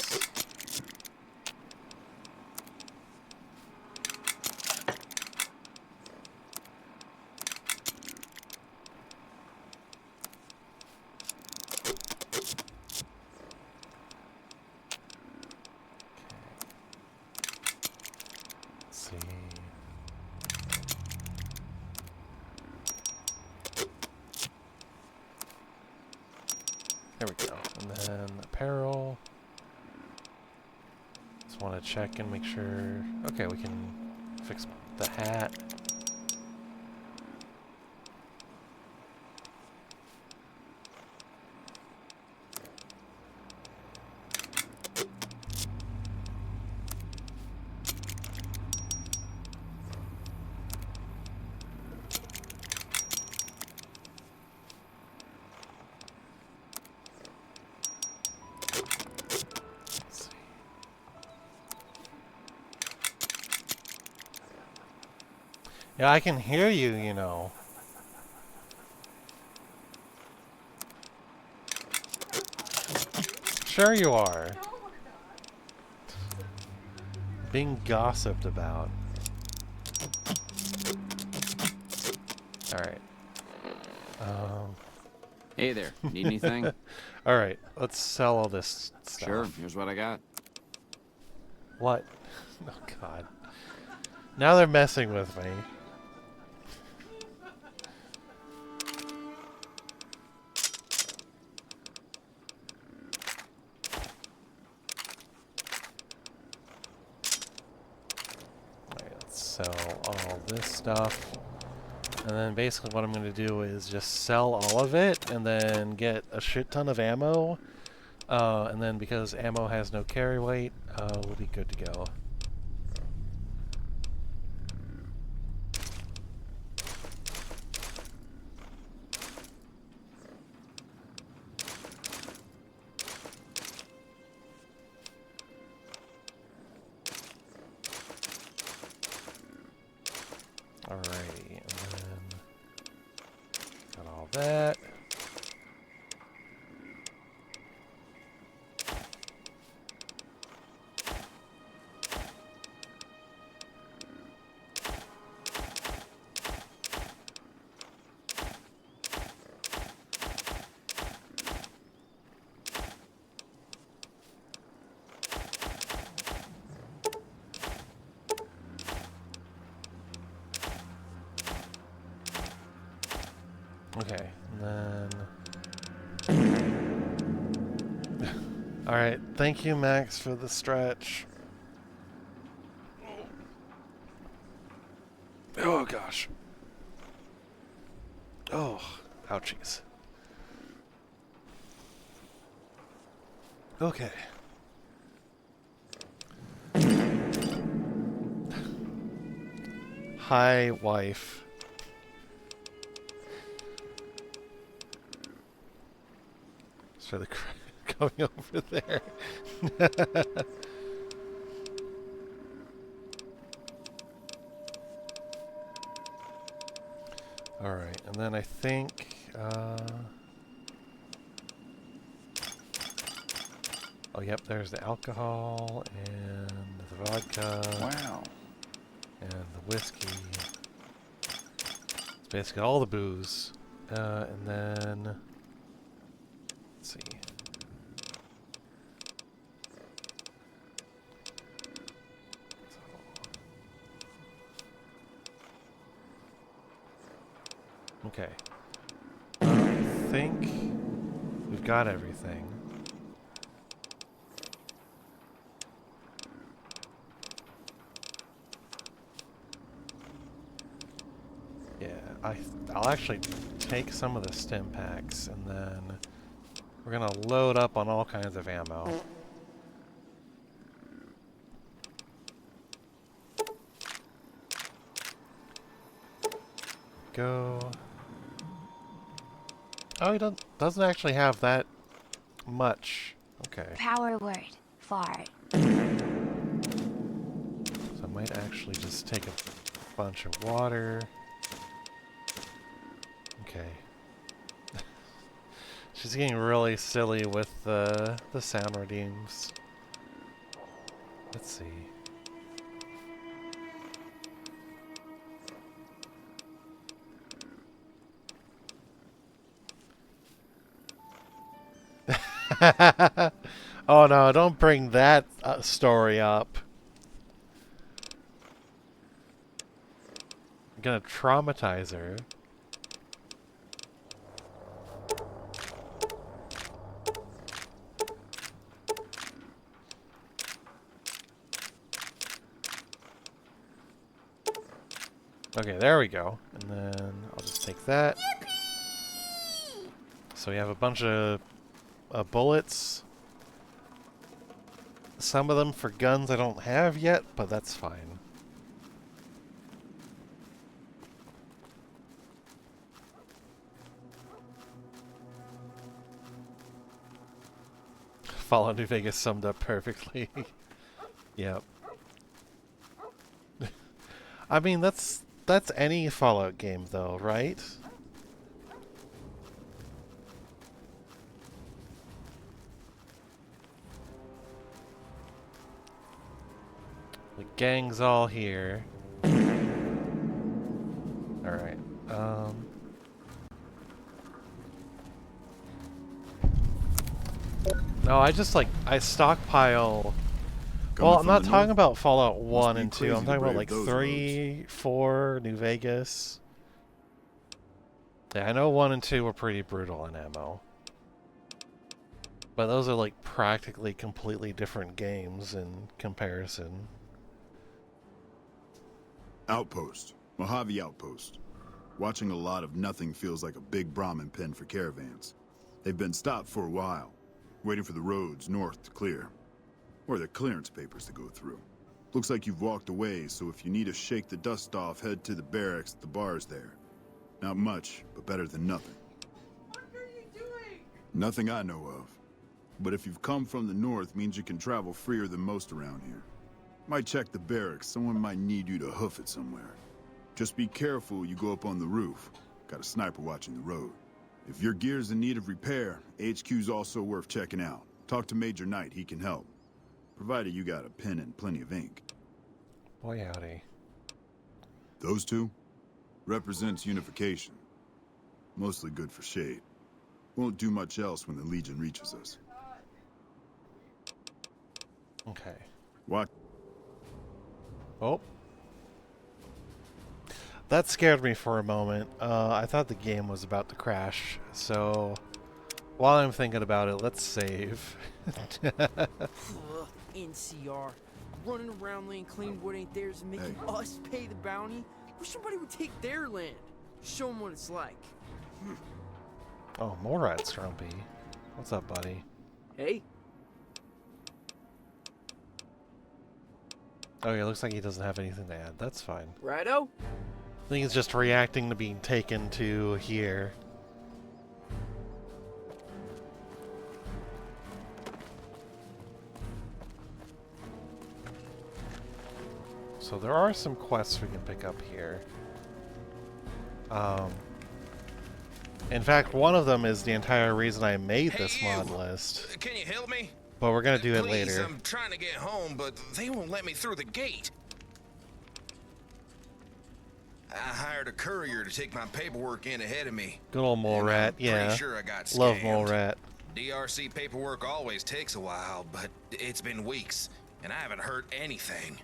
There we go. And then apparel. Just want to check and make sure. Okay, we can fix the hat. Yeah, I can hear you, you know. Sure you are. Being gossiped about. Alright. Hey there, need anything? Alright, let's sell all this stuff. Sure, here's what I got. What? Oh god. Now they're messing with me. Sell all this stuff, and then basically what I'm going to do is just sell all of it and then get a shit ton of ammo, and then because ammo has no carry weight, we'll be good to go. Alrighty, and then got all that. Okay, and then... Alright, thank you, Max, for the stretch. Oh, gosh. Oh, ouchies. Okay. Hi, wife. For the going over there. Alright, and then I think oh yep, there's the alcohol and the vodka. Wow. And the whiskey. It's basically all the booze. And then Let's see. Okay. I think we've got everything. Yeah, I'll actually take some of the stim packs and then we're gonna load up on all kinds of ammo. Go. Oh, he doesn't actually have that much. Okay. Power word. Fart. So I might actually just take a bunch of water. Okay. She's getting really silly with the sound redeems. Let's see. Oh no, don't bring that story up. I'm gonna traumatize her. Okay, there we go. And then I'll just take that. Yippee! So we have a bunch of bullets. Some of them for guns I don't have yet, but that's fine. Fallout New Vegas summed up perfectly. Yep. I mean, that's any Fallout game though, right? The gang's all here. Alright, no, I stockpile... Well, I'm not talking about Fallout 1 and 2, I'm talking about like 3, 4, New Vegas. Yeah, I know 1 and 2 were pretty brutal in ammo. But those are like practically completely different games in comparison. Outpost. Mojave Outpost. Watching a lot of nothing feels like a big Brahmin pen for caravans. They've been stopped for a while, waiting for the roads north to clear. Or the clearance papers to go through. Looks like you've walked away, so if you need to shake the dust off, head to the barracks at the bars there. Not much, but better than nothing. What are you doing? Nothing I know of. But if you've come from the north, means you can travel freer than most around here. Might check the barracks, someone might need you to hoof it somewhere. Just be careful you go up on the roof. Got a sniper watching the road. If your gear's in need of repair, HQ's also worth checking out. Talk to Major Knight, he can help. Provided you got a pen and plenty of ink. Boy howdy. Those two? Represents unification. Mostly good for shade. Won't do much else when the Legion reaches us. Okay. What? Oh. That scared me for a moment. I thought the game was about to crash, so while I'm thinking about it, let's save. NCR. Running around laying clean what ain't theirs and making us pay the bounty? Wish somebody would take their land. Show them what it's like. Oh, Morad Strumpy. What's up, buddy? Hey. Okay, looks like he doesn't have anything to add. That's fine. Righto? I think he's just reacting to being taken to here. So there are some quests we can pick up here. In fact, one of them is the entire reason I made this mod list. Can you help me? But we're gonna do it Please, later. I'm trying to get home, but they won't let me through the gate. I hired a courier to take my paperwork in ahead of me. Good old mole rat, yeah. Sure I got Love scammed. mole rat. DRC paperwork always takes a while, but it's been weeks, and I haven't heard anything.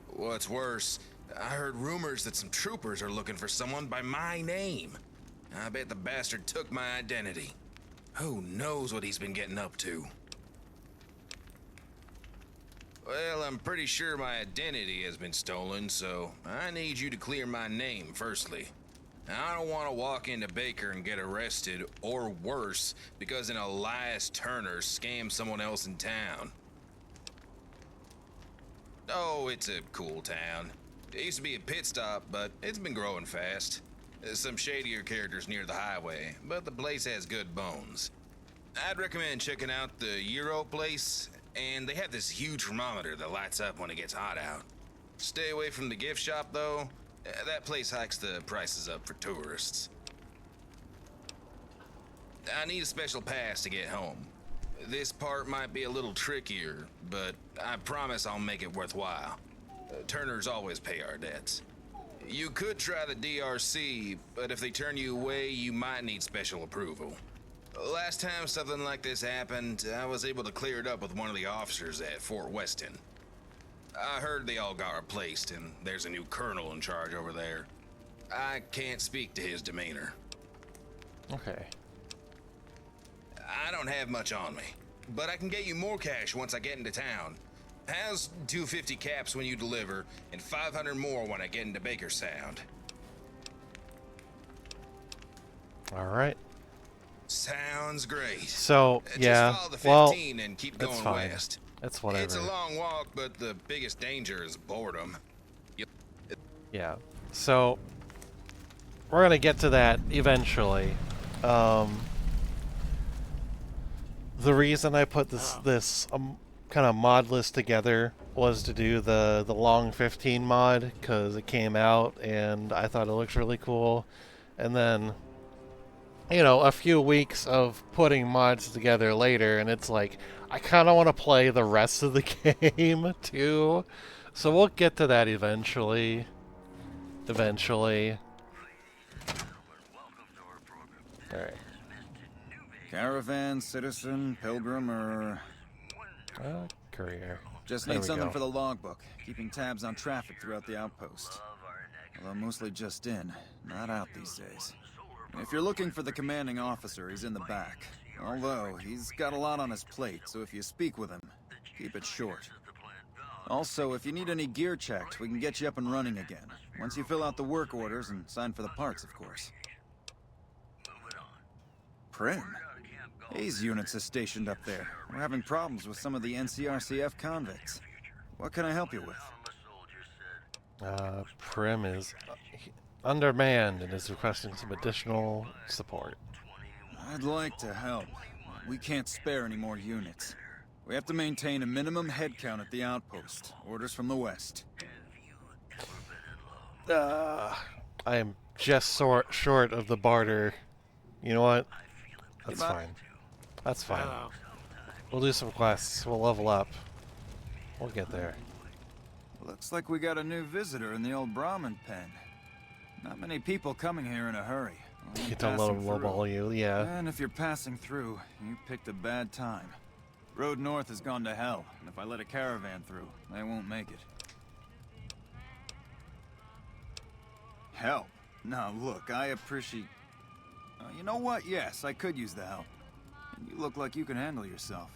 What's worse, I heard rumors that some troopers are looking for someone by my name. I bet the bastard took my identity. Who knows what he's been getting up to? Well, I'm pretty sure my identity has been stolen, so I need you to clear my name firstly. I don't want to walk into Baker and get arrested, or worse, because an Elias Turner scammed someone else in town. Oh, it's a cool town. It used to be a pit stop, but it's been growing fast. There's some shadier characters near the highway, but the place has good bones. I'd recommend checking out the Euro place, and they have this huge thermometer that lights up when it gets hot out. Stay away from the gift shop, though. That place hikes the prices up for tourists. I need a special pass to get home. This part might be a little trickier, but I promise I'll make it worthwhile. Turners always pay our debts. You could try the DRC, but if they turn you away, you might need special approval. Last time something like this happened, I was able to clear it up with one of the officers at Fort Weston. I heard they all got replaced, and there's a new colonel in charge over there. I can't speak to his demeanor. Okay. I don't have much on me, but I can get you more cash once I get into town. How's 250 caps when you deliver, and 500 more when I get into Bakerstown? Alright. Sounds great. So, yeah, Just follow the 15 and keep that's going fine. west. It's whatever. It's a long walk, but the biggest danger is boredom. Yeah. So, we're gonna get to that eventually. The reason I put this kind of mod list together was to do the long 15 mod, because it came out and I thought it looked really cool. And then, you know, a few weeks of putting mods together later, and it's like, I kind of want to play the rest of the game too. So we'll get to that eventually. Alright. Caravan, citizen, pilgrim, or... courier. Just There need we something go. for the logbook, keeping tabs on traffic throughout the outpost. Although mostly just in, not out these days. If you're looking for the commanding officer, he's in the back. Although, he's got a lot on his plate, so if you speak with him, keep it short. Also, if you need any gear checked, we can get you up and running again. Once you fill out the work orders and sign for the parts, of course. Primm? Hayes units is stationed up there. We're having problems with some of the NCRCF convicts. What can I help you with? Primm is undermanned and is requesting some additional support. I'd like to help. We can't spare any more units. We have to maintain a minimum head count at the outpost. Orders from the west. I am just short of the barter. You know what? That's fine. That's fine. We'll do some quests. We'll level up. We'll get there. Looks like we got a new visitor in the old Brahmin pen. Not many people coming here in a hurry. Only You don't let passing them lowball you, yeah. And if you're passing through, you picked a bad time. Road north has gone to hell, and if I let a caravan through, they won't make it. Help? Now look, I appreciate... you know what? Yes, I could use the help. And you look like you can handle yourself.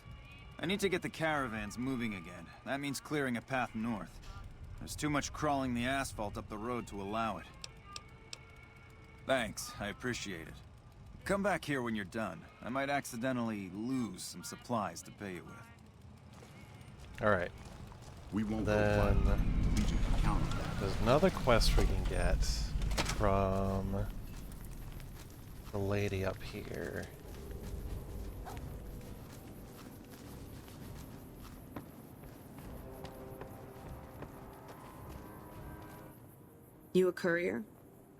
I need to get the caravans moving again. That means clearing a path north. There's too much crawling the asphalt up the road to allow it. Thanks, I appreciate it. Come back here when you're done. I might accidentally lose some supplies to pay you with. Alright. We won't then there's another quest we can get from the lady up here. You a courier?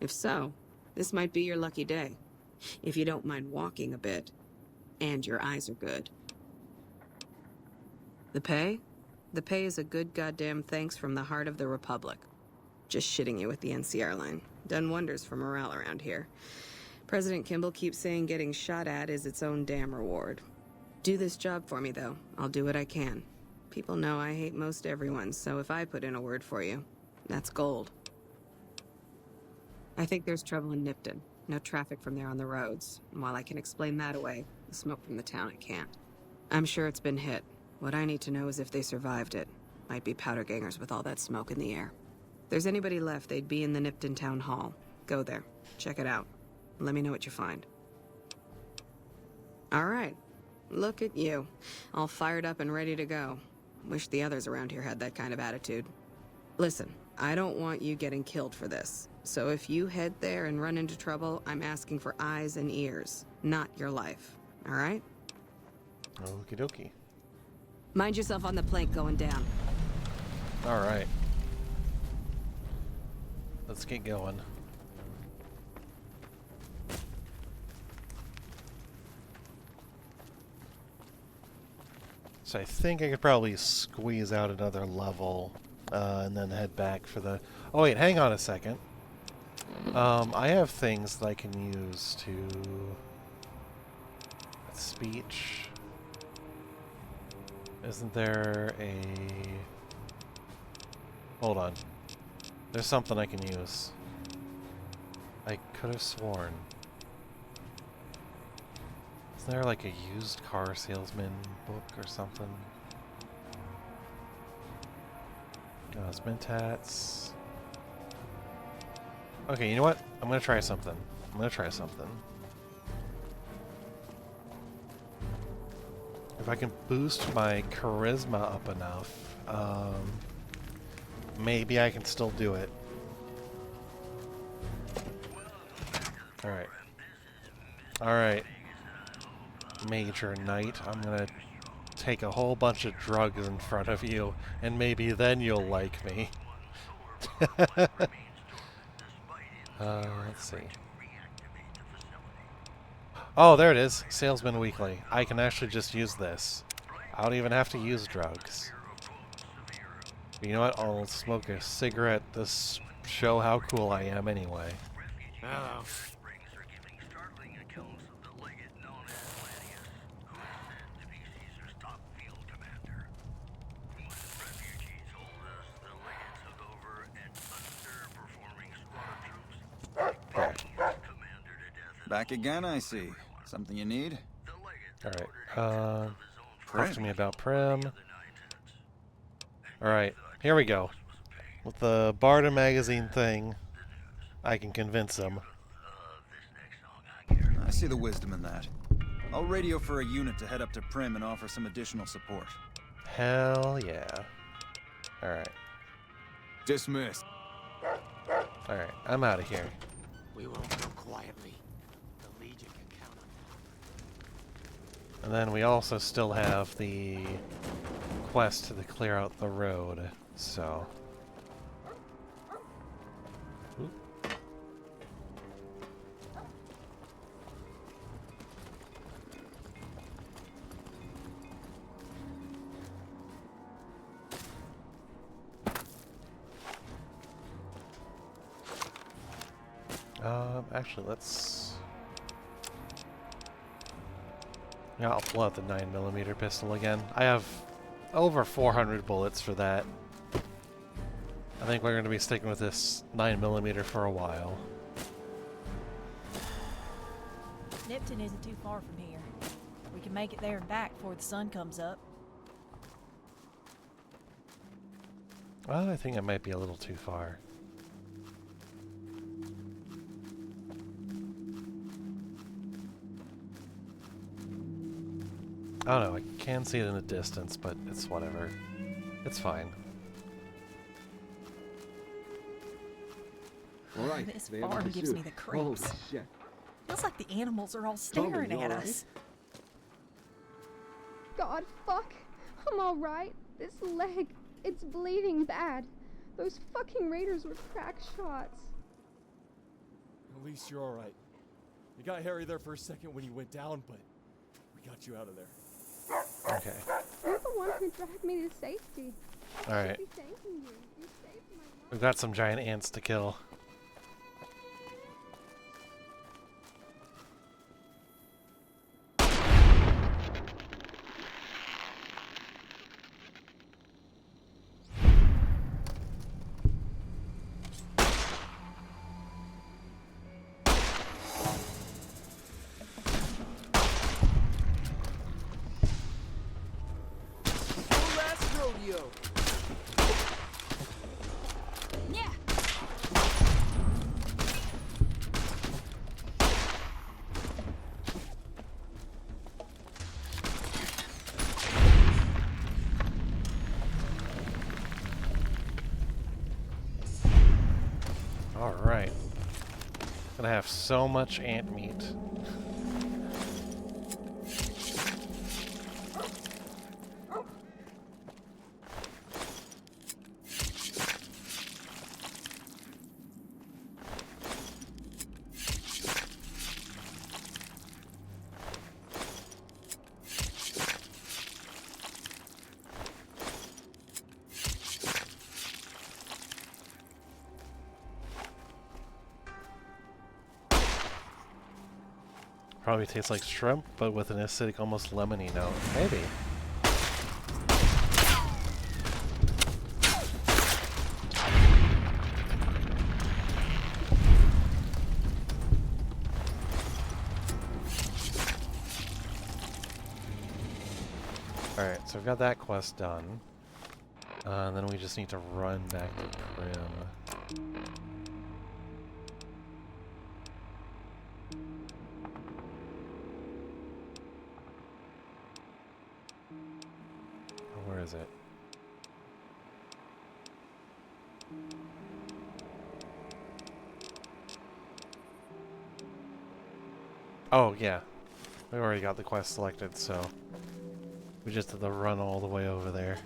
If so, this might be your lucky day. If you don't mind walking a bit. And your eyes are good. The pay? The pay is a good goddamn thanks from the heart of the Republic. Just shitting you with the NCR line. Done wonders for morale around here. President Kimball keeps saying getting shot at is its own damn reward. Do this job for me, though. I'll do what I can. People know I hate most everyone, so if I put in a word for you, that's gold. I think there's trouble in Nipton. No traffic from there on the roads. And while I can explain that away, the smoke from the town I can't. I'm sure it's been hit. What I need to know is if they survived it. Might be powder gangers with all that smoke in the air. If there's anybody left, they'd be in the Nipton Town Hall. Go there. Check it out. Let me know what you find. All right. Look at you. All fired up and ready to go. Wish the others around here had that kind of attitude. Listen, I don't want you getting killed for this. So if you head there and run into trouble, I'm asking for eyes and ears, not your life. All right? Okie dokie. Mind yourself on the plank going down. All right. Let's get going. So I think I could probably squeeze out another level and then head back for the... Oh wait, hang on a second. I have things that I can use to... Speech. Isn't there a... Hold on. There's something I can use. I could have sworn. Is there like a used car salesman book or something? Mentats. Okay, you know what? I'm gonna try something. If I can boost my charisma up enough, maybe I can still do it. Alright. Alright. Major Knight, I'm gonna take a whole bunch of drugs in front of you, and maybe then you'll like me. Let's see. Oh, there it is. Salesman Weekly. I can actually just use this. I don't even have to use drugs. But you know what? I'll smoke a cigarette to show how cool I am anyway. Oh. Back again, I see. Something you need? Alright, talk to me about Primm. Alright, here we go. With the Barter magazine thing, I can convince him. I see the wisdom in that. I'll radio for a unit to head up to Primm and offer some additional support. Hell yeah. Alright. Dismissed. Alright, I'm out of here. We won't go quietly. The Legion can count on And then we also still have the quest to clear out the road, so... Oop. Actually, let's... Yeah, I'll pull out the 9mm pistol again. I have over 400 bullets for that. I think we're going to be sticking with this 9mm for a while. Nipton isn't too far from here. We can make it there and back before the sun comes up. Well, I think it might be a little too far. I don't know, I can see it in the distance, but it's whatever. It's fine. Alright, This farm gives me the creeps. Holy shit. Feels like the animals are all staring at us. God, fuck. I'm alright. This leg, it's bleeding bad. Those fucking raiders were crack shots. At least you're alright. You got Harry there for a second when he went down, but we got you out of there. Okay. You're the one who dragged me to safety. Alright. I should be thanking you. You saved my life. We've got some giant ants to kill. Alright. Gonna have so much ant meat. Probably tastes like shrimp, but with an acidic, almost lemony note. Maybe. Alright, so we've got that quest done. And then we just need to run back to Primm. Where is it? Oh, yeah. We already got the quest selected, so we just had to run all the way over there.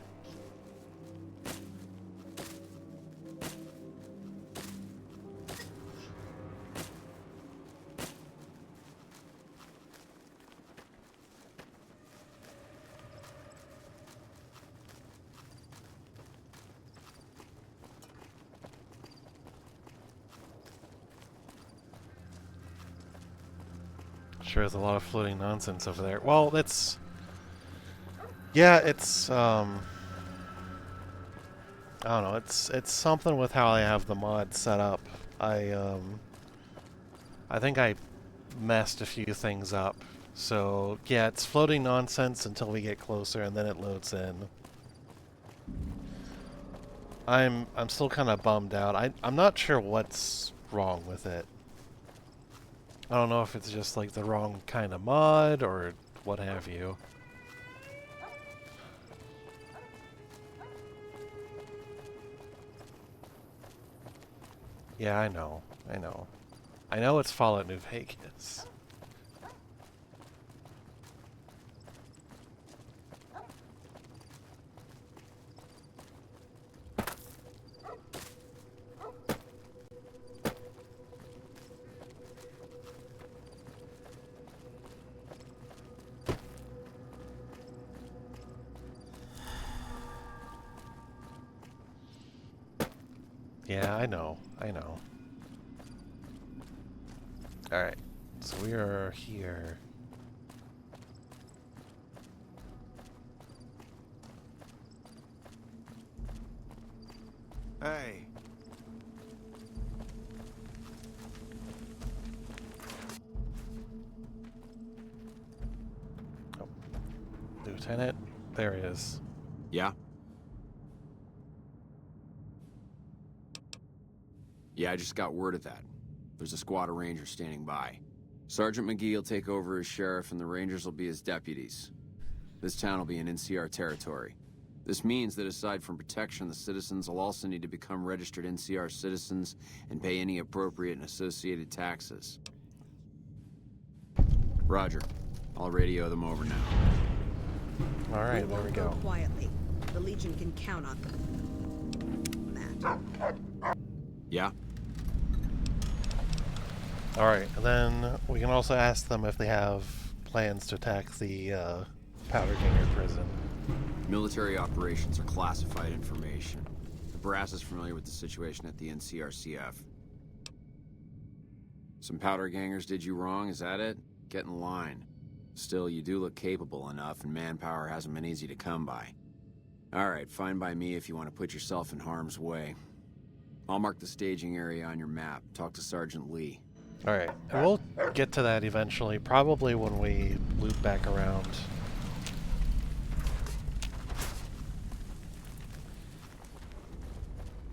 Sure is a lot of floating nonsense over there. Well, it's... Yeah, it's, I don't know, it's something with how I have the mod set up. I think I messed a few things up. So, yeah, it's floating nonsense until we get closer, and then it loads in. I'm still kind of bummed out. I'm not sure what's wrong with it. I don't know if it's just like the wrong kind of mod or what have you. Yeah, I know. I know it's Fallout New Vegas. Yeah, I know. Alright, so we are here. Hey. Oh. Lieutenant, there he is. Yeah? Yeah, I just got word of that. There's a squad of rangers standing by. Sergeant McGee will take over as sheriff and the rangers will be his deputies. This town will be in NCR territory. This means that aside from protection, the citizens will also need to become registered NCR citizens and pay any appropriate and associated taxes. Roger. I'll radio them over now. Alright, there we go. Quietly. The Legion can count on that. Yeah? Alright, and then we can also ask them if they have plans to attack the Powder Ganger prison. Military operations are classified information. The brass is familiar with the situation at the NCRCF. Some powder gangers did you wrong, is that it? Get in line. Still, you do look capable enough, and manpower hasn't been easy to come by. Alright, fine by me if you want to put yourself in harm's way. I'll mark the staging area on your map. Talk to Sergeant Lee. Alright, and we'll get to that eventually, probably when we loop back around.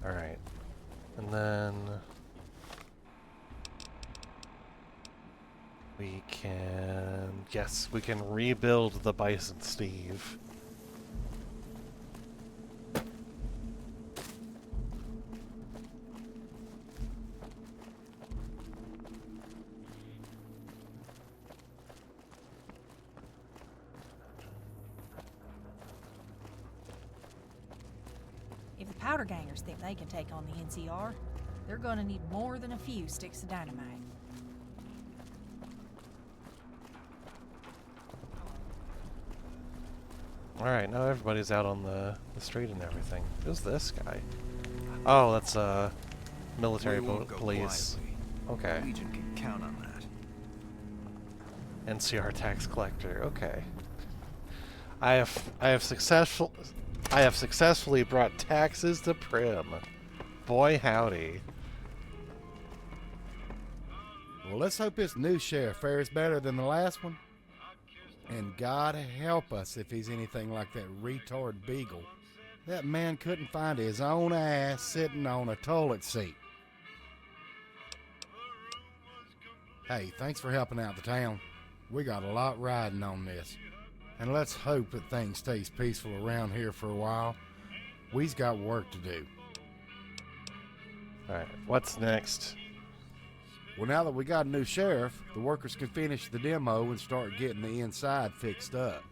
Alright, and then we can, yes, we can rebuild the Bison Steve. powder gangers think they can take on the NCR, they're gonna need more than a few sticks of dynamite. Alright, now everybody's out on the street and everything. Who's this guy? Oh, that's military police. Okay. Legion can count on that. NCR tax collector. Okay. I have successfully brought taxes to Primm. Boy howdy. Well, let's hope this new sheriff fares better than the last one. And God help us if he's anything like that retard Beagle. That man couldn't find his own ass sitting on a toilet seat. Hey, thanks for helping out the town. We got a lot riding on this. And let's hope that things stays peaceful around here for a while. We's got work to do. Alright, what's next? Well, now that we got a new sheriff, the workers can finish the demo and start getting the inside fixed up.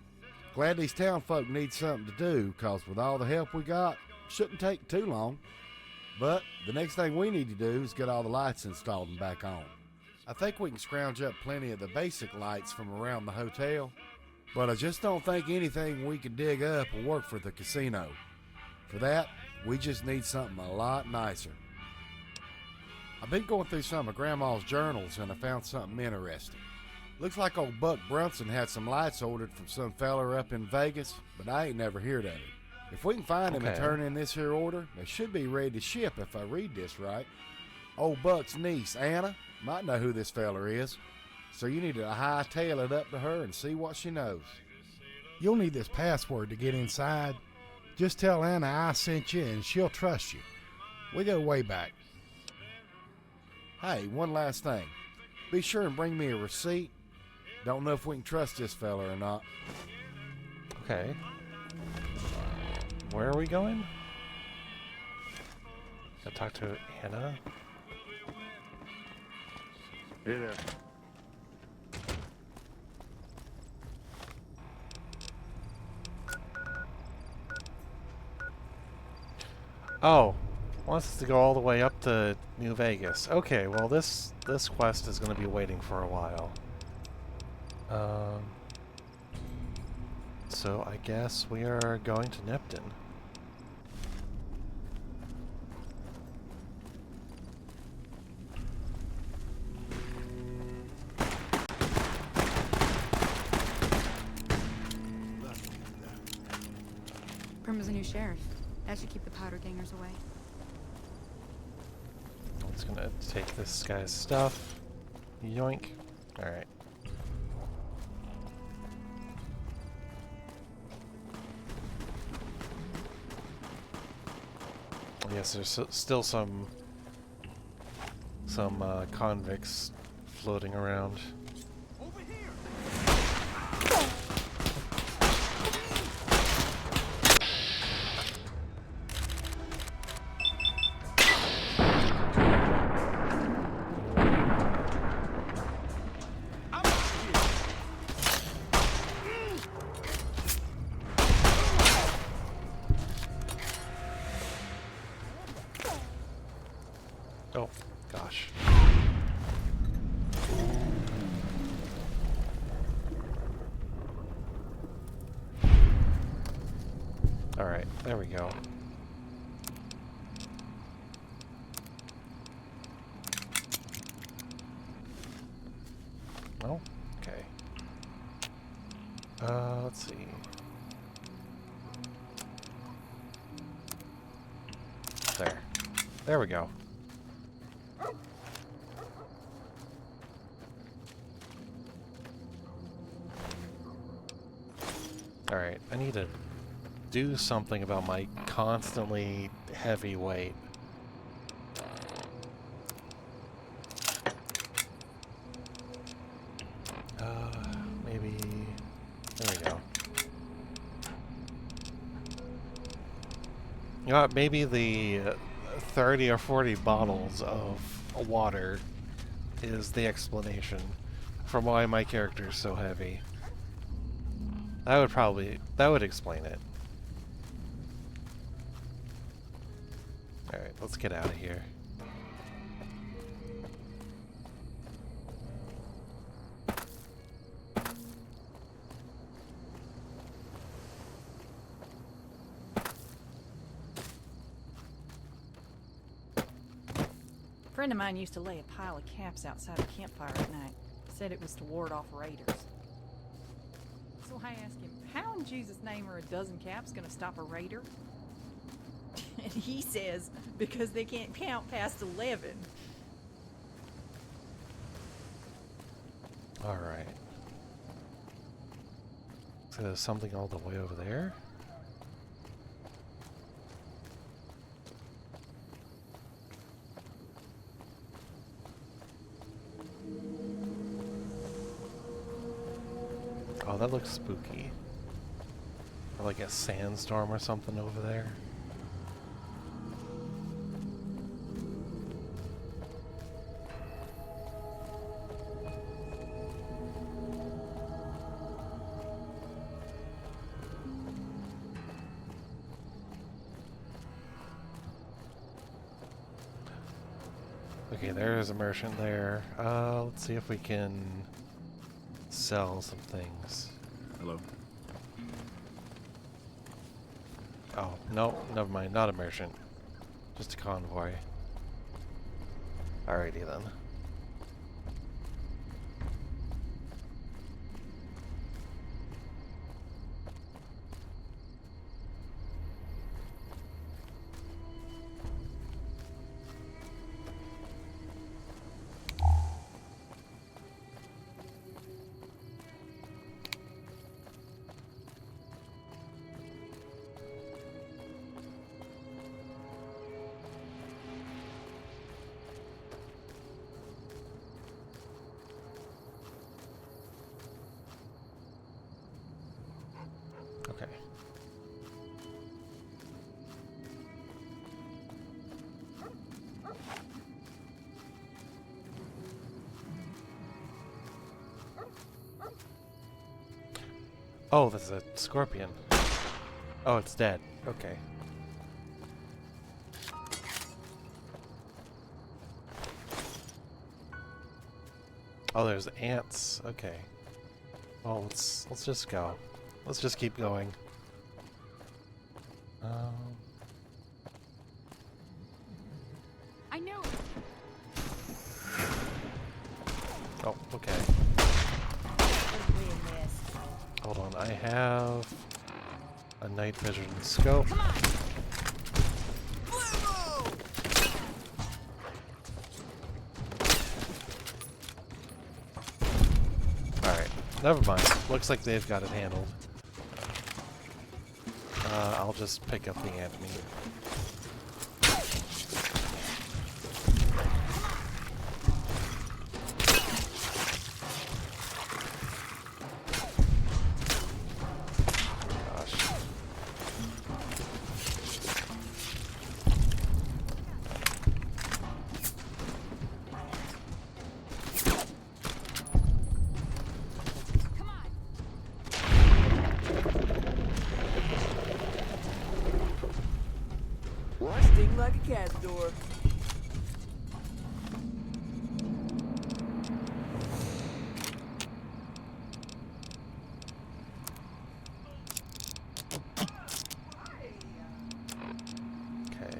Glad these town folk need something to do, cause with all the help we got, shouldn't take too long. But the next thing we need to do is get all the lights installed and back on. I think we can scrounge up plenty of the basic lights from around the hotel, but I just don't think anything we can dig up will work for the casino. For that, we just need something a lot nicer. I've been going through some of Grandma's journals and I found something interesting. Looks like old Buck Brunson had some lights ordered from some feller up in Vegas, but I ain't never heard of him. If we can find him and turn in this here order, they should be ready to ship if I read this right. Old Buck's niece, Anna, might know who this feller is, so you need to hightail it up to her and see what she knows. You'll need this password to get inside. Just tell Anna I sent you and she'll trust you. We go way back. Hey, one last thing. Be sure and bring me a receipt. Don't know if we can trust this fella or not. Okay. Where are we going? Gotta talk to Anna. Hey there. Oh, wants us to go all the way up to New Vegas. Okay, well this quest is going to be waiting for a while. So I guess we are going to Nipton. Primm is a new sheriff. That should keep the powder gangers away. I'm just gonna take this guy's stuff. Yoink. Alright. Yes, there's still some convicts floating around. Oh, gosh. Alright, there we go. Oh, okay. Let's see. There. There we go. Alright, I need to do something about my constantly heavy weight. Maybe... There we go. You know what, maybe the 30 or 40 bottles of water is the explanation for why my character is so heavy. That would explain it. Alright, let's get out of here. A friend of mine used to lay a pile of caps outside a campfire at night. Said it was to ward off raiders. So I asked him, how in Jesus' name are a dozen caps gonna stop a raider? And he says, because they can't count past 11. Alright. So there's something all the way over there? Oh, that looks spooky. Or like a sandstorm or something over there. Okay, there's a merchant there. Let's see if we can sell some things. Hello. Oh, no, never mind. Not a merchant. Just a convoy. Alrighty then. Okay. Oh, that's a scorpion. Oh, it's dead. Okay. Oh, there's ants. Okay. Well, let's just go. Let's just keep going. I know. Oh, okay. Hold on, I have a night vision scope. Alright, never mind. Looks like they've got it handled. I'll just pick up the ant meat. Sting like a cat's door. Okay.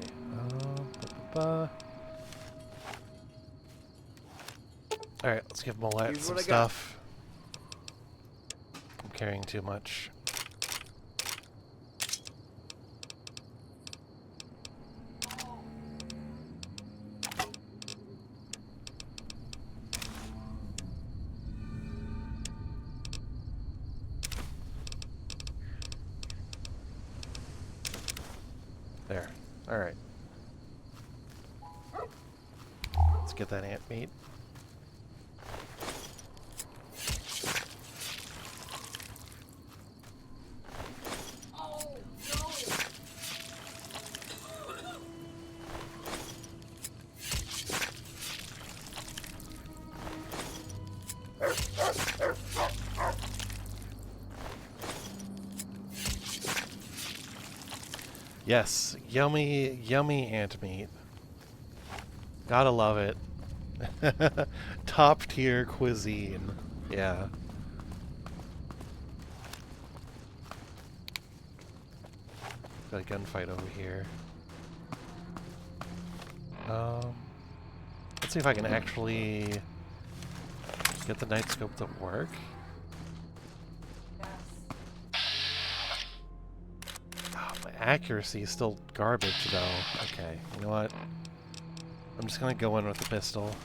Alright, let's give Molette Here's some what I got. stuff. I'm carrying too much. There. Alright. Let's get that ant meat. Yes, yummy, yummy ant meat. Gotta love it. Top tier cuisine. Yeah. Got a gunfight over here. Let's see if I can actually get the night scope to work. Oh, my accuracy is still garbage though. Okay, you know what? I'm just gonna go in with the pistol.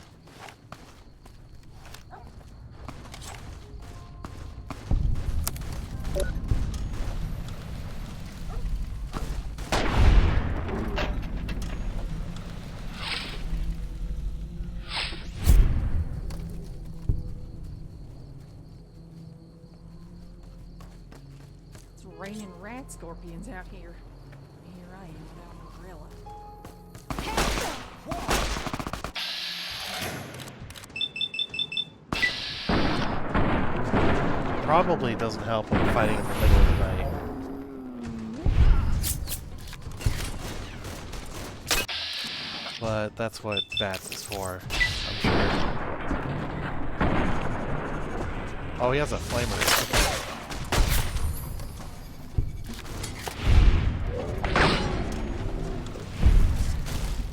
It's raining rat scorpions out here. Here I am without an umbrella. Probably doesn't help when we're fighting in the middle of the night. But that's what VATS is for, I'm sure. Oh, he has a flamer.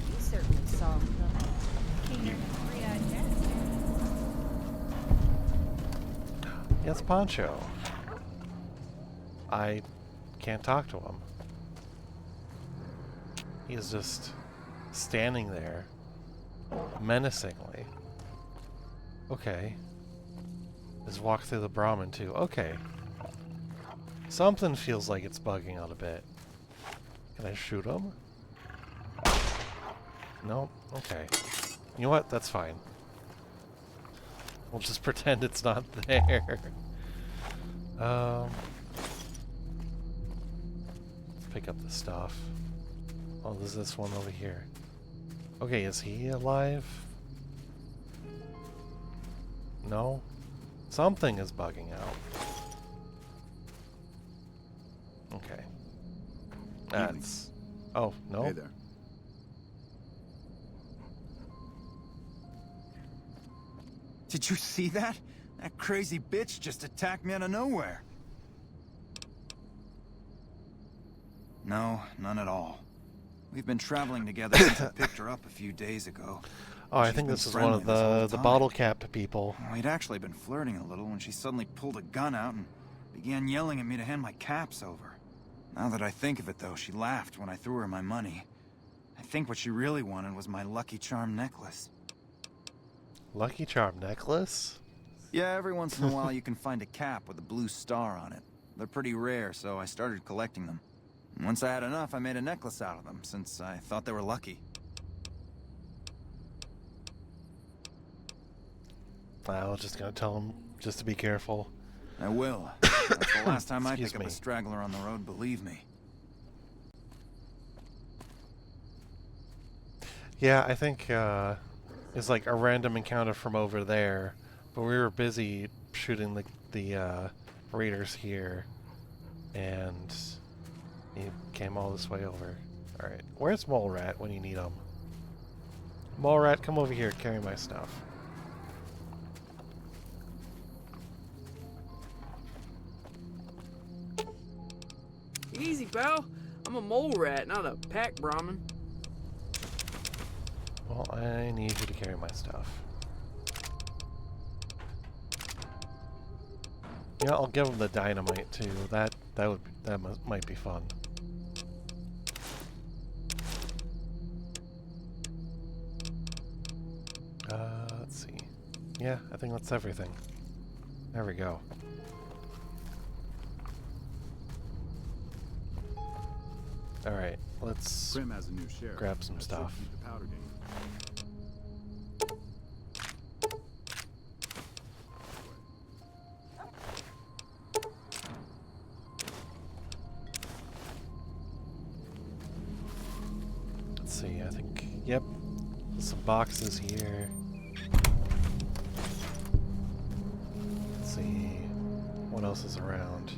You certainly saw him coming. Came here in a three-eyed cat. Yes, Poncho. I can't talk to him. He is just standing there, menacingly. Okay. Just walk through the Brahmin too. Okay. Something feels like it's bugging out a bit. Can I shoot him? No? Okay. You know what? That's fine. We'll just pretend it's not there. Let's pick up the stuff. Oh, there's this one over here. Okay, is he alive? No? Something is bugging out. Okay. That's... Oh, no? Hey there. Did you see that? That crazy bitch just attacked me out of nowhere. No, none at all. We've been traveling together since I picked her up a few days ago. Oh, I think this is one of the bottle cap people. We'd actually been flirting a little when she suddenly pulled a gun out and began yelling at me to hand my caps over. Now that I think of it, though, she laughed when I threw her my money. I think what she really wanted was my Lucky Charm necklace. Lucky Charm necklace? Yeah, every once in a while you can find a cap with a blue star on it. They're pretty rare, so I started collecting them. And once I had enough, I made a necklace out of them, since I thought they were lucky. I was just gonna tell him just to be careful. I will. That's the last time I Excuse pick up me. a straggler on the road, believe me. Yeah, I think it's like a random encounter from over there, but we were busy shooting the raiders here, and he came all this way over. All right, where's Mole Rat when you need him? Mole Rat, come over here, carry my stuff. Easy, pal. I'm a mole rat, not a pack Brahmin. Well, I need you to carry my stuff. Yeah, I'll give him the dynamite too. That might be fun. Let's see. Yeah, I think that's everything. There we go. All right, let's Primm has a new sheriff. grab some That should stuff. keep the powder game. Let's see, I think, yep, some boxes here. Let's see, what else is around?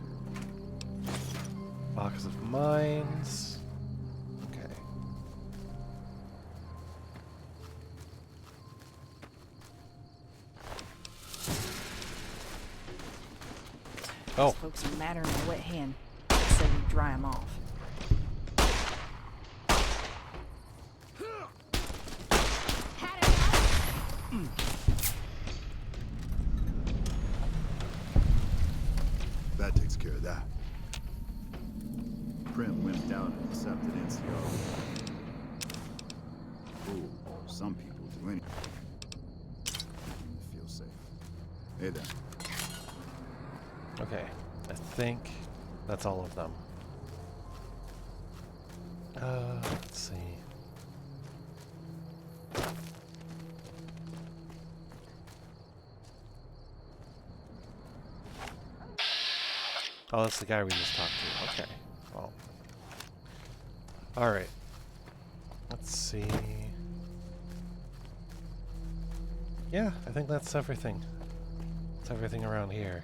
Box of mines. Oh. These folks are madder than a wet hen. I say we dry them off. That takes care of that. Primm went down and accepted NCR. Ooh, some people do anything to feel safe. Hey there. Okay, I think that's all of them. Let's see. Oh, that's the guy we just talked to. Okay, well. Alright. Let's see. Yeah, I think that's everything. That's everything around here.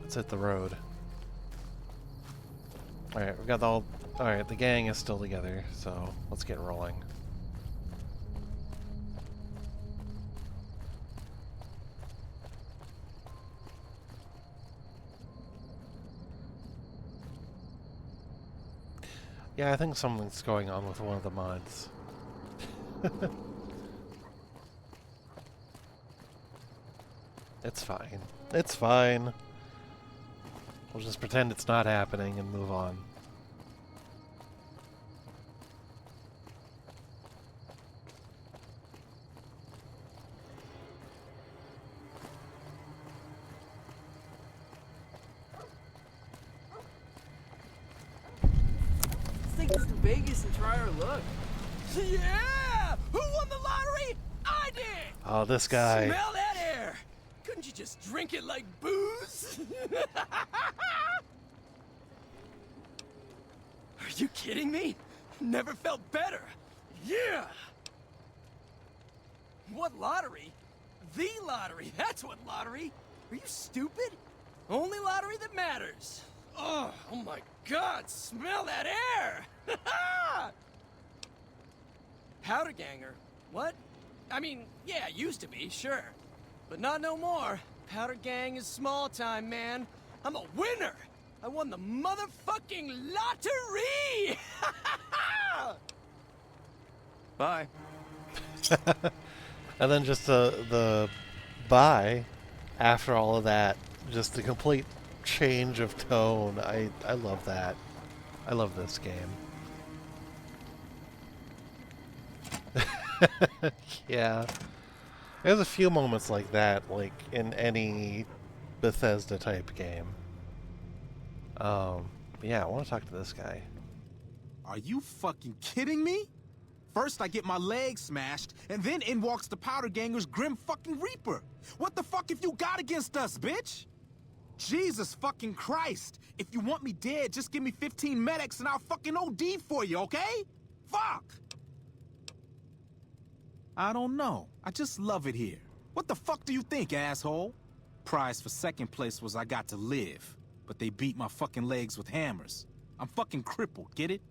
Let's hit the road. Alright, we got all... Alright, the gang is still together, so let's get rolling. Yeah, I think something's going on with one of the mods. It's fine. It's fine. We'll just pretend it's not happening and move on. Let's take this to Vegas and try our luck. Yeah! Who won the lottery? I did! Oh, this guy. Smell that air! Couldn't you just drink it like booze? Are you kidding me? Never felt better. Yeah! What lottery? The lottery. That's what lottery. Are you stupid? Only lottery that matters. Oh my God, smell that air! Powder ganger? What? I mean, yeah, used to be, sure. But not no more. Powder gang is small time, man. I'm a winner! I won the motherfucking lottery! Bye. And then just the bye after all of that, just the complete change of tone. I love that. I love this game. Yeah. There's a few moments like that, like in any Bethesda type game. Yeah, I want to talk to this guy. Are you fucking kidding me? First I get my leg smashed, and then in walks the Powder Ganger's Grim fucking Reaper. What the fuck have you got against us, bitch? Jesus fucking Christ. If you want me dead, just give me 15 medics and I'll fucking OD for you, okay? Fuck! I don't know. I just love it here. What the fuck do you think, asshole? Prize for second place was I got to live, but they beat my fucking legs with hammers. I'm fucking crippled, get it?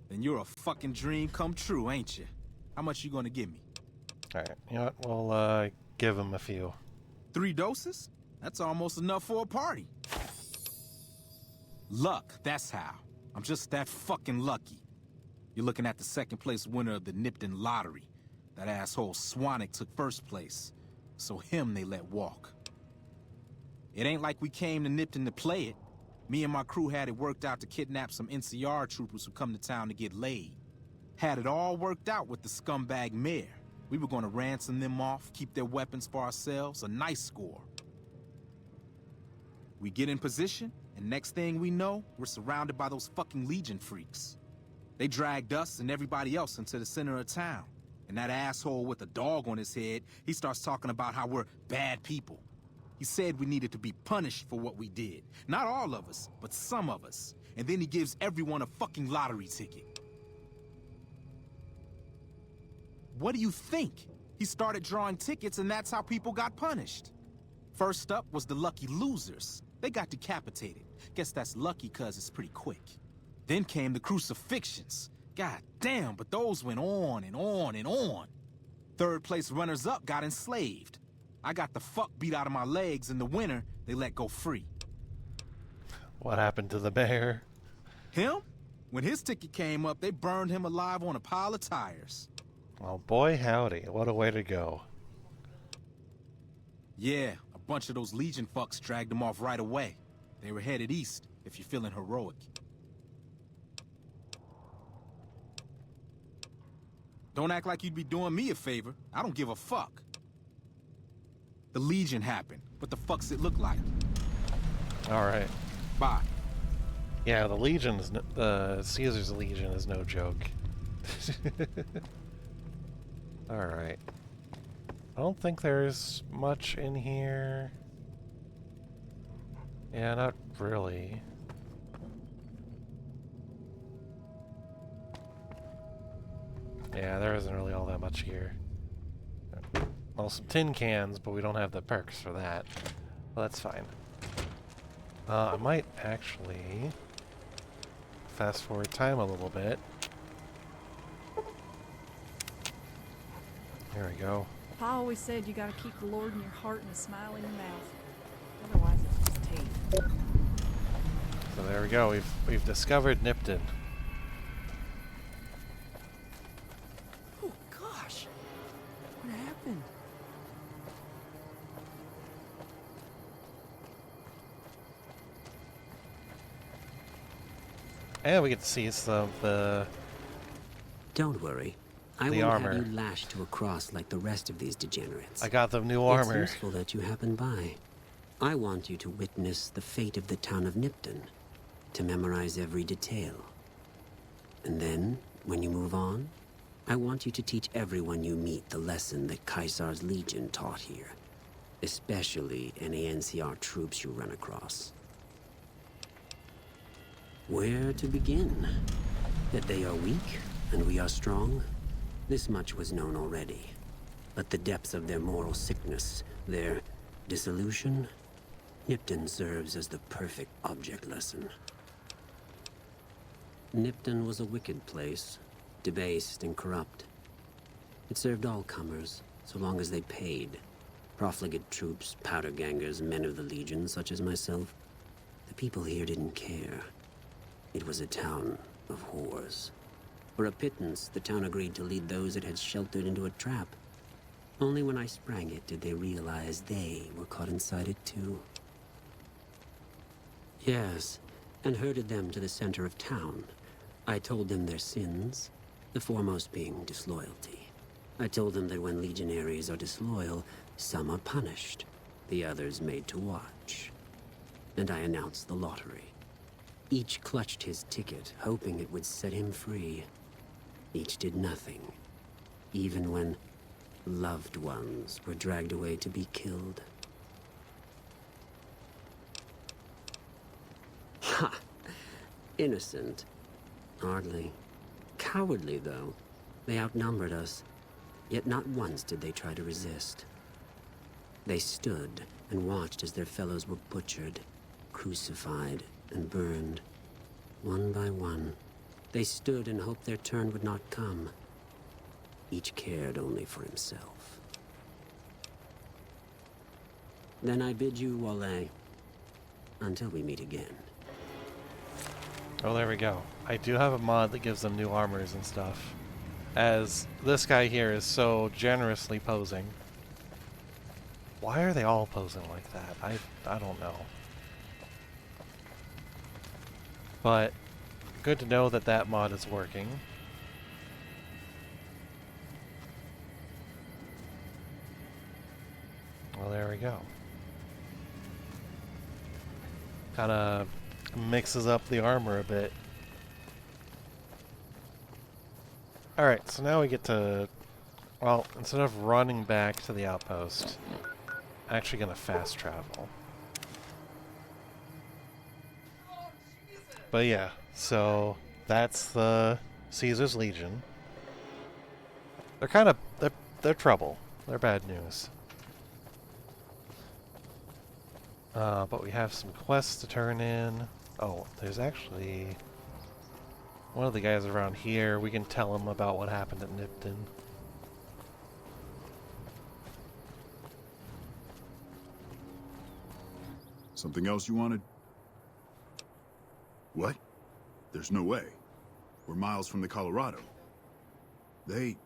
Then you're a fucking dream come true, ain't you? How much you gonna give me? Alright, you know what? We'll give him a few. 3 doses? That's almost enough for a party. Luck, that's how. I'm just that fucking lucky. You're looking at the second place winner of the Nipton lottery. That asshole Swanick took first place, so him they let walk. It ain't like we came to Nipton to play it. Me and my crew had it worked out to kidnap some NCR troopers who come to town to get laid. Had it all worked out with the scumbag mayor. We were gonna ransom them off, keep their weapons for ourselves, a nice score. We get in position, and next thing we know, we're surrounded by those fucking Legion freaks. They dragged us and everybody else into the center of town. And that asshole with a dog on his head, he starts talking about how we're bad people. He said we needed to be punished for what we did. Not all of us, but some of us. And then he gives everyone a fucking lottery ticket. What do you think? He started drawing tickets and that's how people got punished. First up was the lucky losers. They got decapitated. Guess that's lucky cause it's pretty quick. Then came the crucifixions. God damn, but those went on and on and on. Third place runners-up got enslaved. I got the fuck beat out of my legs. In the winter, they let go free. What happened to the bear? Him? When his ticket came up, they burned him alive on a pile of tires. Well, boy howdy, what a way to go. Yeah, a bunch of those Legion fucks dragged him off right away. They were headed east, if you're feeling heroic. Don't act like you'd be doing me a favor. I don't give a fuck. The Legion happened. What the fuck's it look like? Alright. Bye. Yeah, the Legion's, Caesar's Legion is no joke. Alright. I don't think there's much in here. Yeah, not really. Yeah, there isn't really all that much here. Well, some tin cans, but we don't have the perks for that. Well, that's fine. I might actually fast forward time a little bit. There we go. Pa always said you gotta keep the Lord in your heart and a smile in your mouth. Otherwise it's just tape. So there we go. We've discovered Nipton. Oh gosh, what happened? And we get to see some of the... Don't worry. I the won't armor. have you lashed to a cross like the rest of these degenerates. I got them new armor. It's useful that you happen by. I want you to witness the fate of the town of Nipton, to memorize every detail. And then, when you move on, I want you to teach everyone you meet the lesson that Caesar's Legion taught here, especially any NCR troops you run across. Where to begin? That they are weak and we are strong? This much was known already. But the depths of their moral sickness, their dissolution, Nipton serves as the perfect object lesson. Nipton was a wicked place, debased and corrupt. It served all comers, so long as they paid. Profligate troops, powder gangers, men of the Legion, such as myself. The people here didn't care. It was a town of whores. For a pittance, the town agreed to lead those it had sheltered into a trap. Only when I sprang it did they realize they were caught inside it too. Yes, and herded them to the center of town. I told them their sins, the foremost being disloyalty. I told them that when legionaries are disloyal, some are punished, the others made to watch. And I announced the lottery. Each clutched his ticket, hoping it would set him free. Each did nothing, even when loved ones were dragged away to be killed. Ha! Innocent. Hardly. Cowardly, though. They outnumbered us, yet not once did they try to resist. They stood and watched as their fellows were butchered, crucified, and burned, one by one. They stood and hoped their turn would not come. Each cared only for himself. Then I bid you walle, until we meet again. Oh, there we go. I do have a mod that gives them new armors and stuff. As this guy here is so generously posing. Why are they all posing like that? I don't know. But good to know that that mod is working. Well, there we go. Kind of mixes up the armor a bit. Alright, so now we get to... Well, instead of running back to the outpost, I'm actually going to fast travel. But yeah, so that's the Caesar's Legion. They're kind of... They're trouble. They're bad news. But we have some quests to turn in. Oh, there's actually one of the guys around here. We can tell him about what happened at Nipton. Something else you wanted? What? There's no way. We're miles from the Colorado. They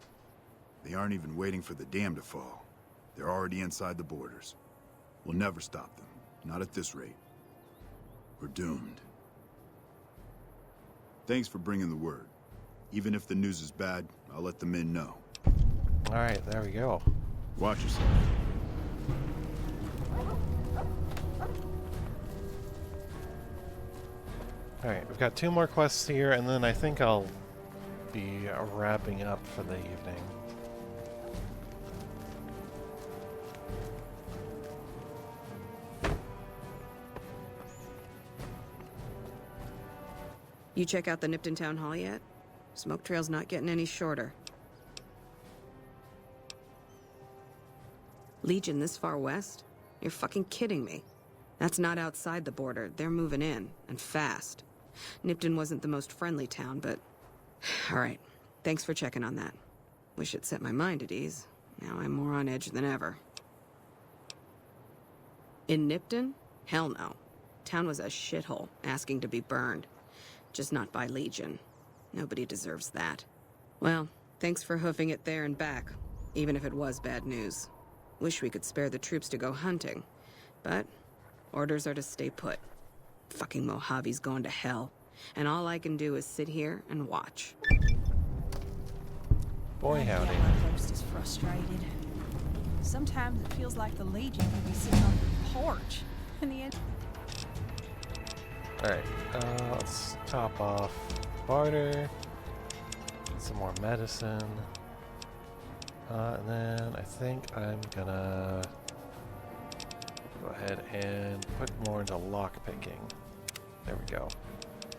aren't even waiting for the dam to fall. They're already inside the borders. We'll never stop them. Not at this rate. We're doomed. Thanks for bringing the word. Even if the news is bad, I'll let the men know. Alright, there we go. Watch yourself. Alright, we've got 2 more quests here, and then I think I'll be wrapping up for the evening. You check out the Nipton Town Hall yet? Smoke trail's not getting any shorter. Legion this far west? You're fucking kidding me. That's not outside the border. They're moving in, and fast. Nipton wasn't the most friendly town, but... Alright, thanks for checking on that. Wish it set my mind at ease. Now I'm more on edge than ever. In Nipton? Hell no. Town was a shithole, asking to be burned. Just not by Legion. Nobody deserves that. Well, thanks for hoofing it there and back, even if it was bad news. Wish we could spare the troops to go hunting, but orders are to stay put. Fucking Mojave's going to hell, and all I can do is sit here and watch. Boy, howdy. My post is frustrated. Sometimes it feels like the Legion could be sitting on the porch, and the end. Alright, let's top off barter. Get some more medicine. And then I think I'm gonna go ahead and put more into lock picking. There we go.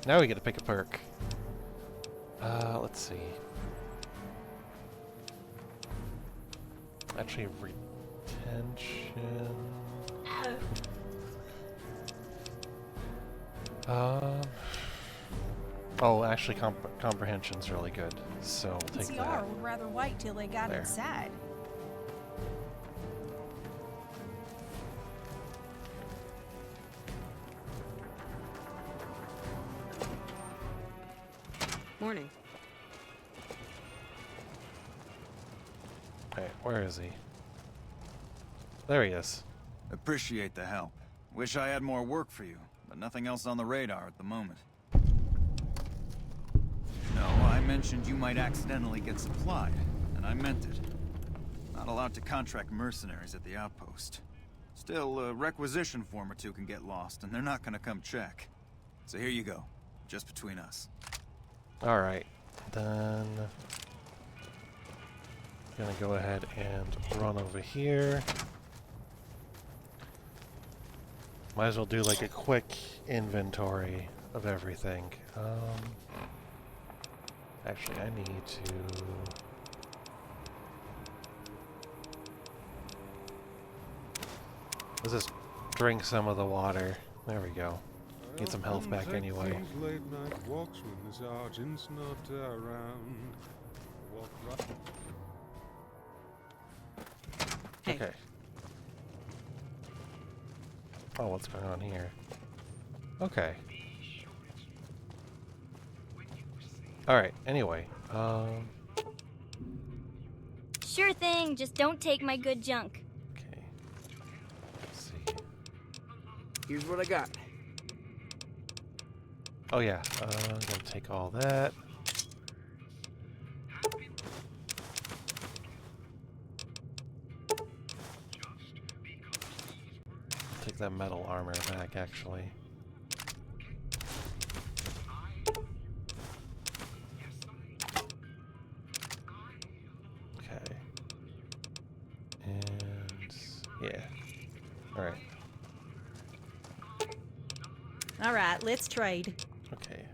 Now we get to pick a perk. Let's see. Actually, retention. Oh, actually, comprehension's really good, so we'll take that. would rather wait till they got There. inside. Morning. Alright, where is he? There he is. Appreciate the help. Wish I had more work for you, but nothing else on the radar at the moment. No, I mentioned you might accidentally get supplied, and I meant it. Not allowed to contract mercenaries at the outpost. Still, a requisition form or 2 can get lost, and they're not gonna come check. So here you go, just between us. Alright, then... gonna go ahead and run over here. Might as well do like a quick inventory of everything. Actually, I need to... Let's just drink some of the water. There we go. Get some health back anyway. Late night walks when the sergeant's not around. Walk right. Okay. Oh, what's going on here? Okay. Alright, anyway, Sure thing, just don't take my good junk. let's see. Here's what I got. Oh yeah, I'm gonna take all that. Take that metal armor back, actually. Okay. And... yeah. Alright. All right, let's trade. Okay.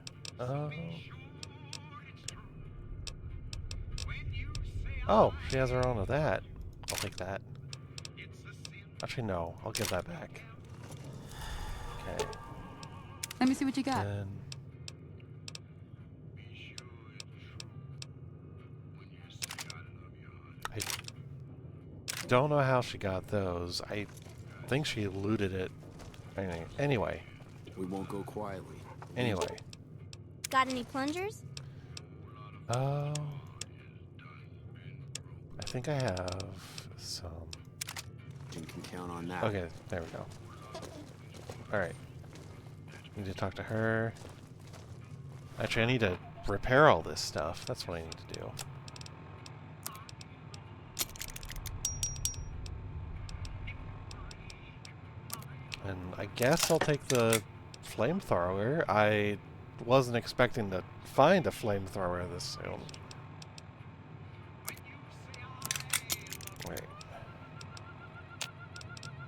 Oh, she has her own of that. I'll take that. Actually, no. I'll give that back. Okay. Let me see what you got. Then... I don't know how she got those. I think she looted it Anyway. We won't go quietly. Anyway. Got any plungers? Oh. I think I have some. You can count on that. Okay, there we go. Alright. Need to talk to her. Actually, I need to repair all this stuff. That's what I need to do. And I guess I'll take the flamethrower. I wasn't expecting to find a flamethrower this soon. Wait.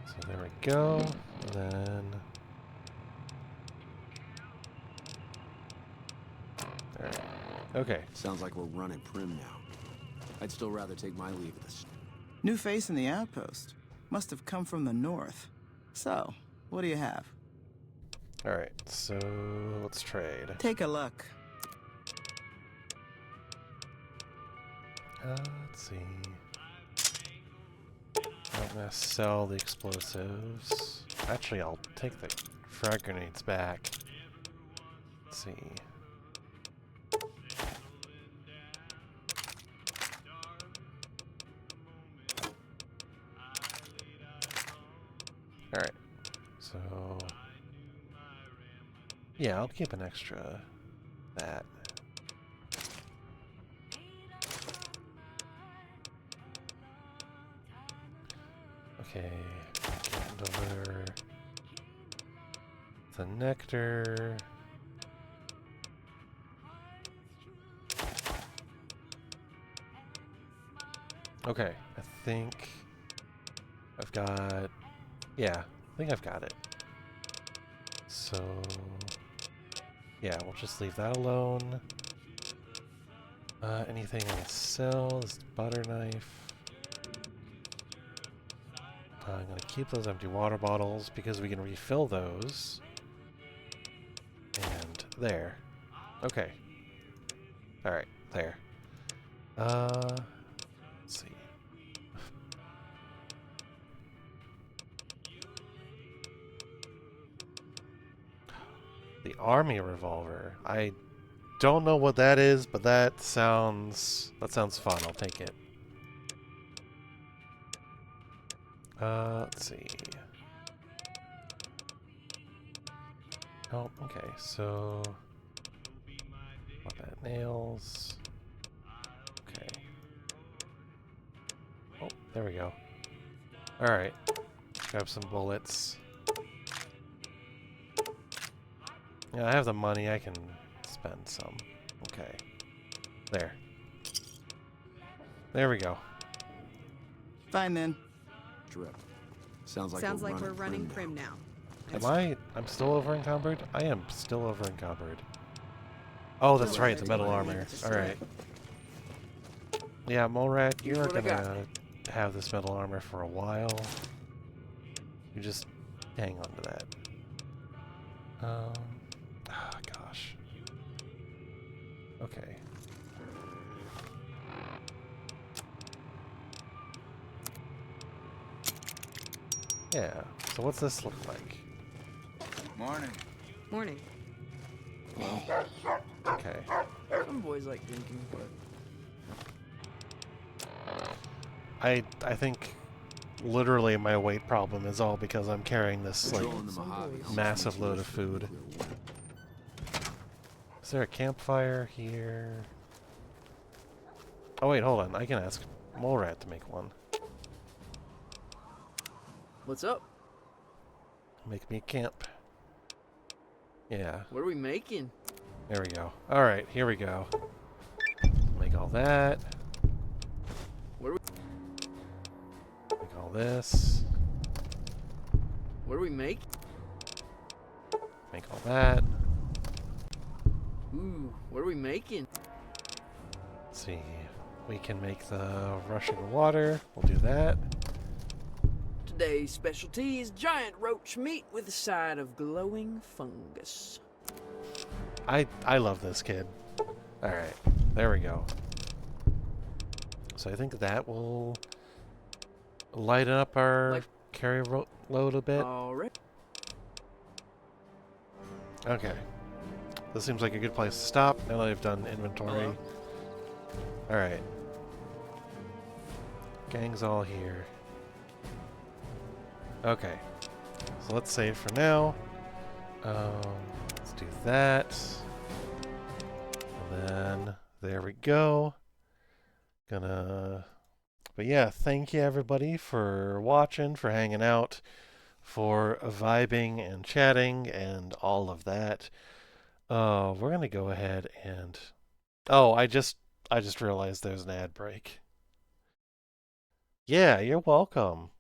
So there we go. And then... Alright. Okay. Sounds like we're running Primm now. I'd still rather take my leave of this. New face in the outpost. Must have come from the north. So, what do you have? Alright, so let's trade. Take a look. Let's see. I'm gonna sell the explosives. Actually, I'll take the frag grenades back. Let's see. Alright, so... Yeah, I'll keep an extra that. Okay, deliver the nectar. Okay, I think I've got... Yeah, I think I've got it. So... Yeah, we'll just leave that alone. Anything I'm gonna sell is butter knife. I'm gonna keep those empty water bottles because we can refill those. And there. Okay. Alright, there. Let's see. The army revolver. I don't know what that is, but that sounds fun. I'll take it. Let's see. Oh, okay. So combat nails. Okay. Oh, there we go. All right. Grab some bullets. Yeah, I have the money. I can spend some. Okay. There. There we go. Fine then. Drip. Sounds like we're running Primm now. I'm still over encumbered? I am still over encumbered. Oh, that's right, the metal armor. Alright. Yeah, Morat, you're gonna have this metal armor for a while. You just hang on to that. Gosh. Okay. Yeah, so what's this look like? Morning. Morning. Okay. Some boys like drinking, but... I think literally my weight problem is all because I'm carrying this like massive load of food. Is there a campfire here? Oh wait, hold on. I can ask Morat to make one. What's up? Make me a camp. Yeah. What are we making? There we go. Alright, here we go. Make all that. What are we... Make all this. What do we make? Make all that. Ooh, what are we making? Let's see. We can make the rushing water. We'll do that. Today's specialty is giant roach meat with a side of glowing fungus. I love this kid. Alright, there we go. So I think that will lighten up our carry load a bit. Alright. Okay. This seems like a good place to stop now that I've done inventory. Alright. Gang's all here. Okay. So let's save for now. Let's do that. And then, there we go. But yeah, thank you everybody for watching, for hanging out, for vibing and chatting and all of that. We're gonna go ahead and... Oh, I just realized there's an ad break. Yeah, you're welcome.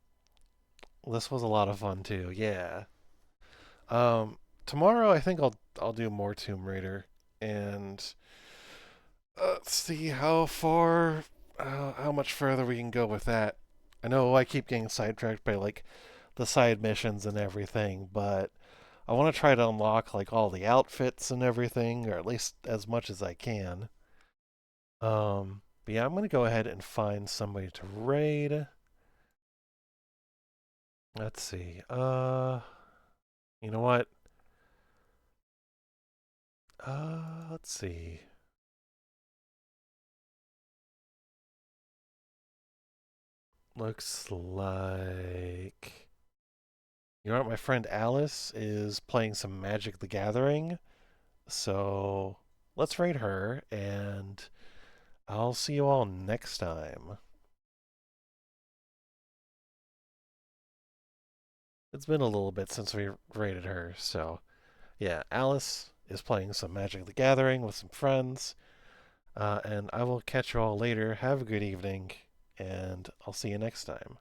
This was a lot of fun too, yeah. Tomorrow I think I'll do more Tomb Raider and see how much further we can go with that. I know I keep getting sidetracked by like the side missions and everything, but I want to try to unlock like all the outfits and everything, or at least as much as I can. But yeah, I'm gonna go ahead and find somebody to raid. Let's see. You know what? Let's see. Looks like... You know what? My friend Alice is playing some Magic the Gathering. So let's raid her, and I'll see you all next time. It's been a little bit since we raided her, so yeah, Alice is playing some Magic the Gathering with some friends. And I will catch you all later. Have a good evening, and I'll see you next time.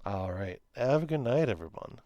Alright, have a good night, everyone.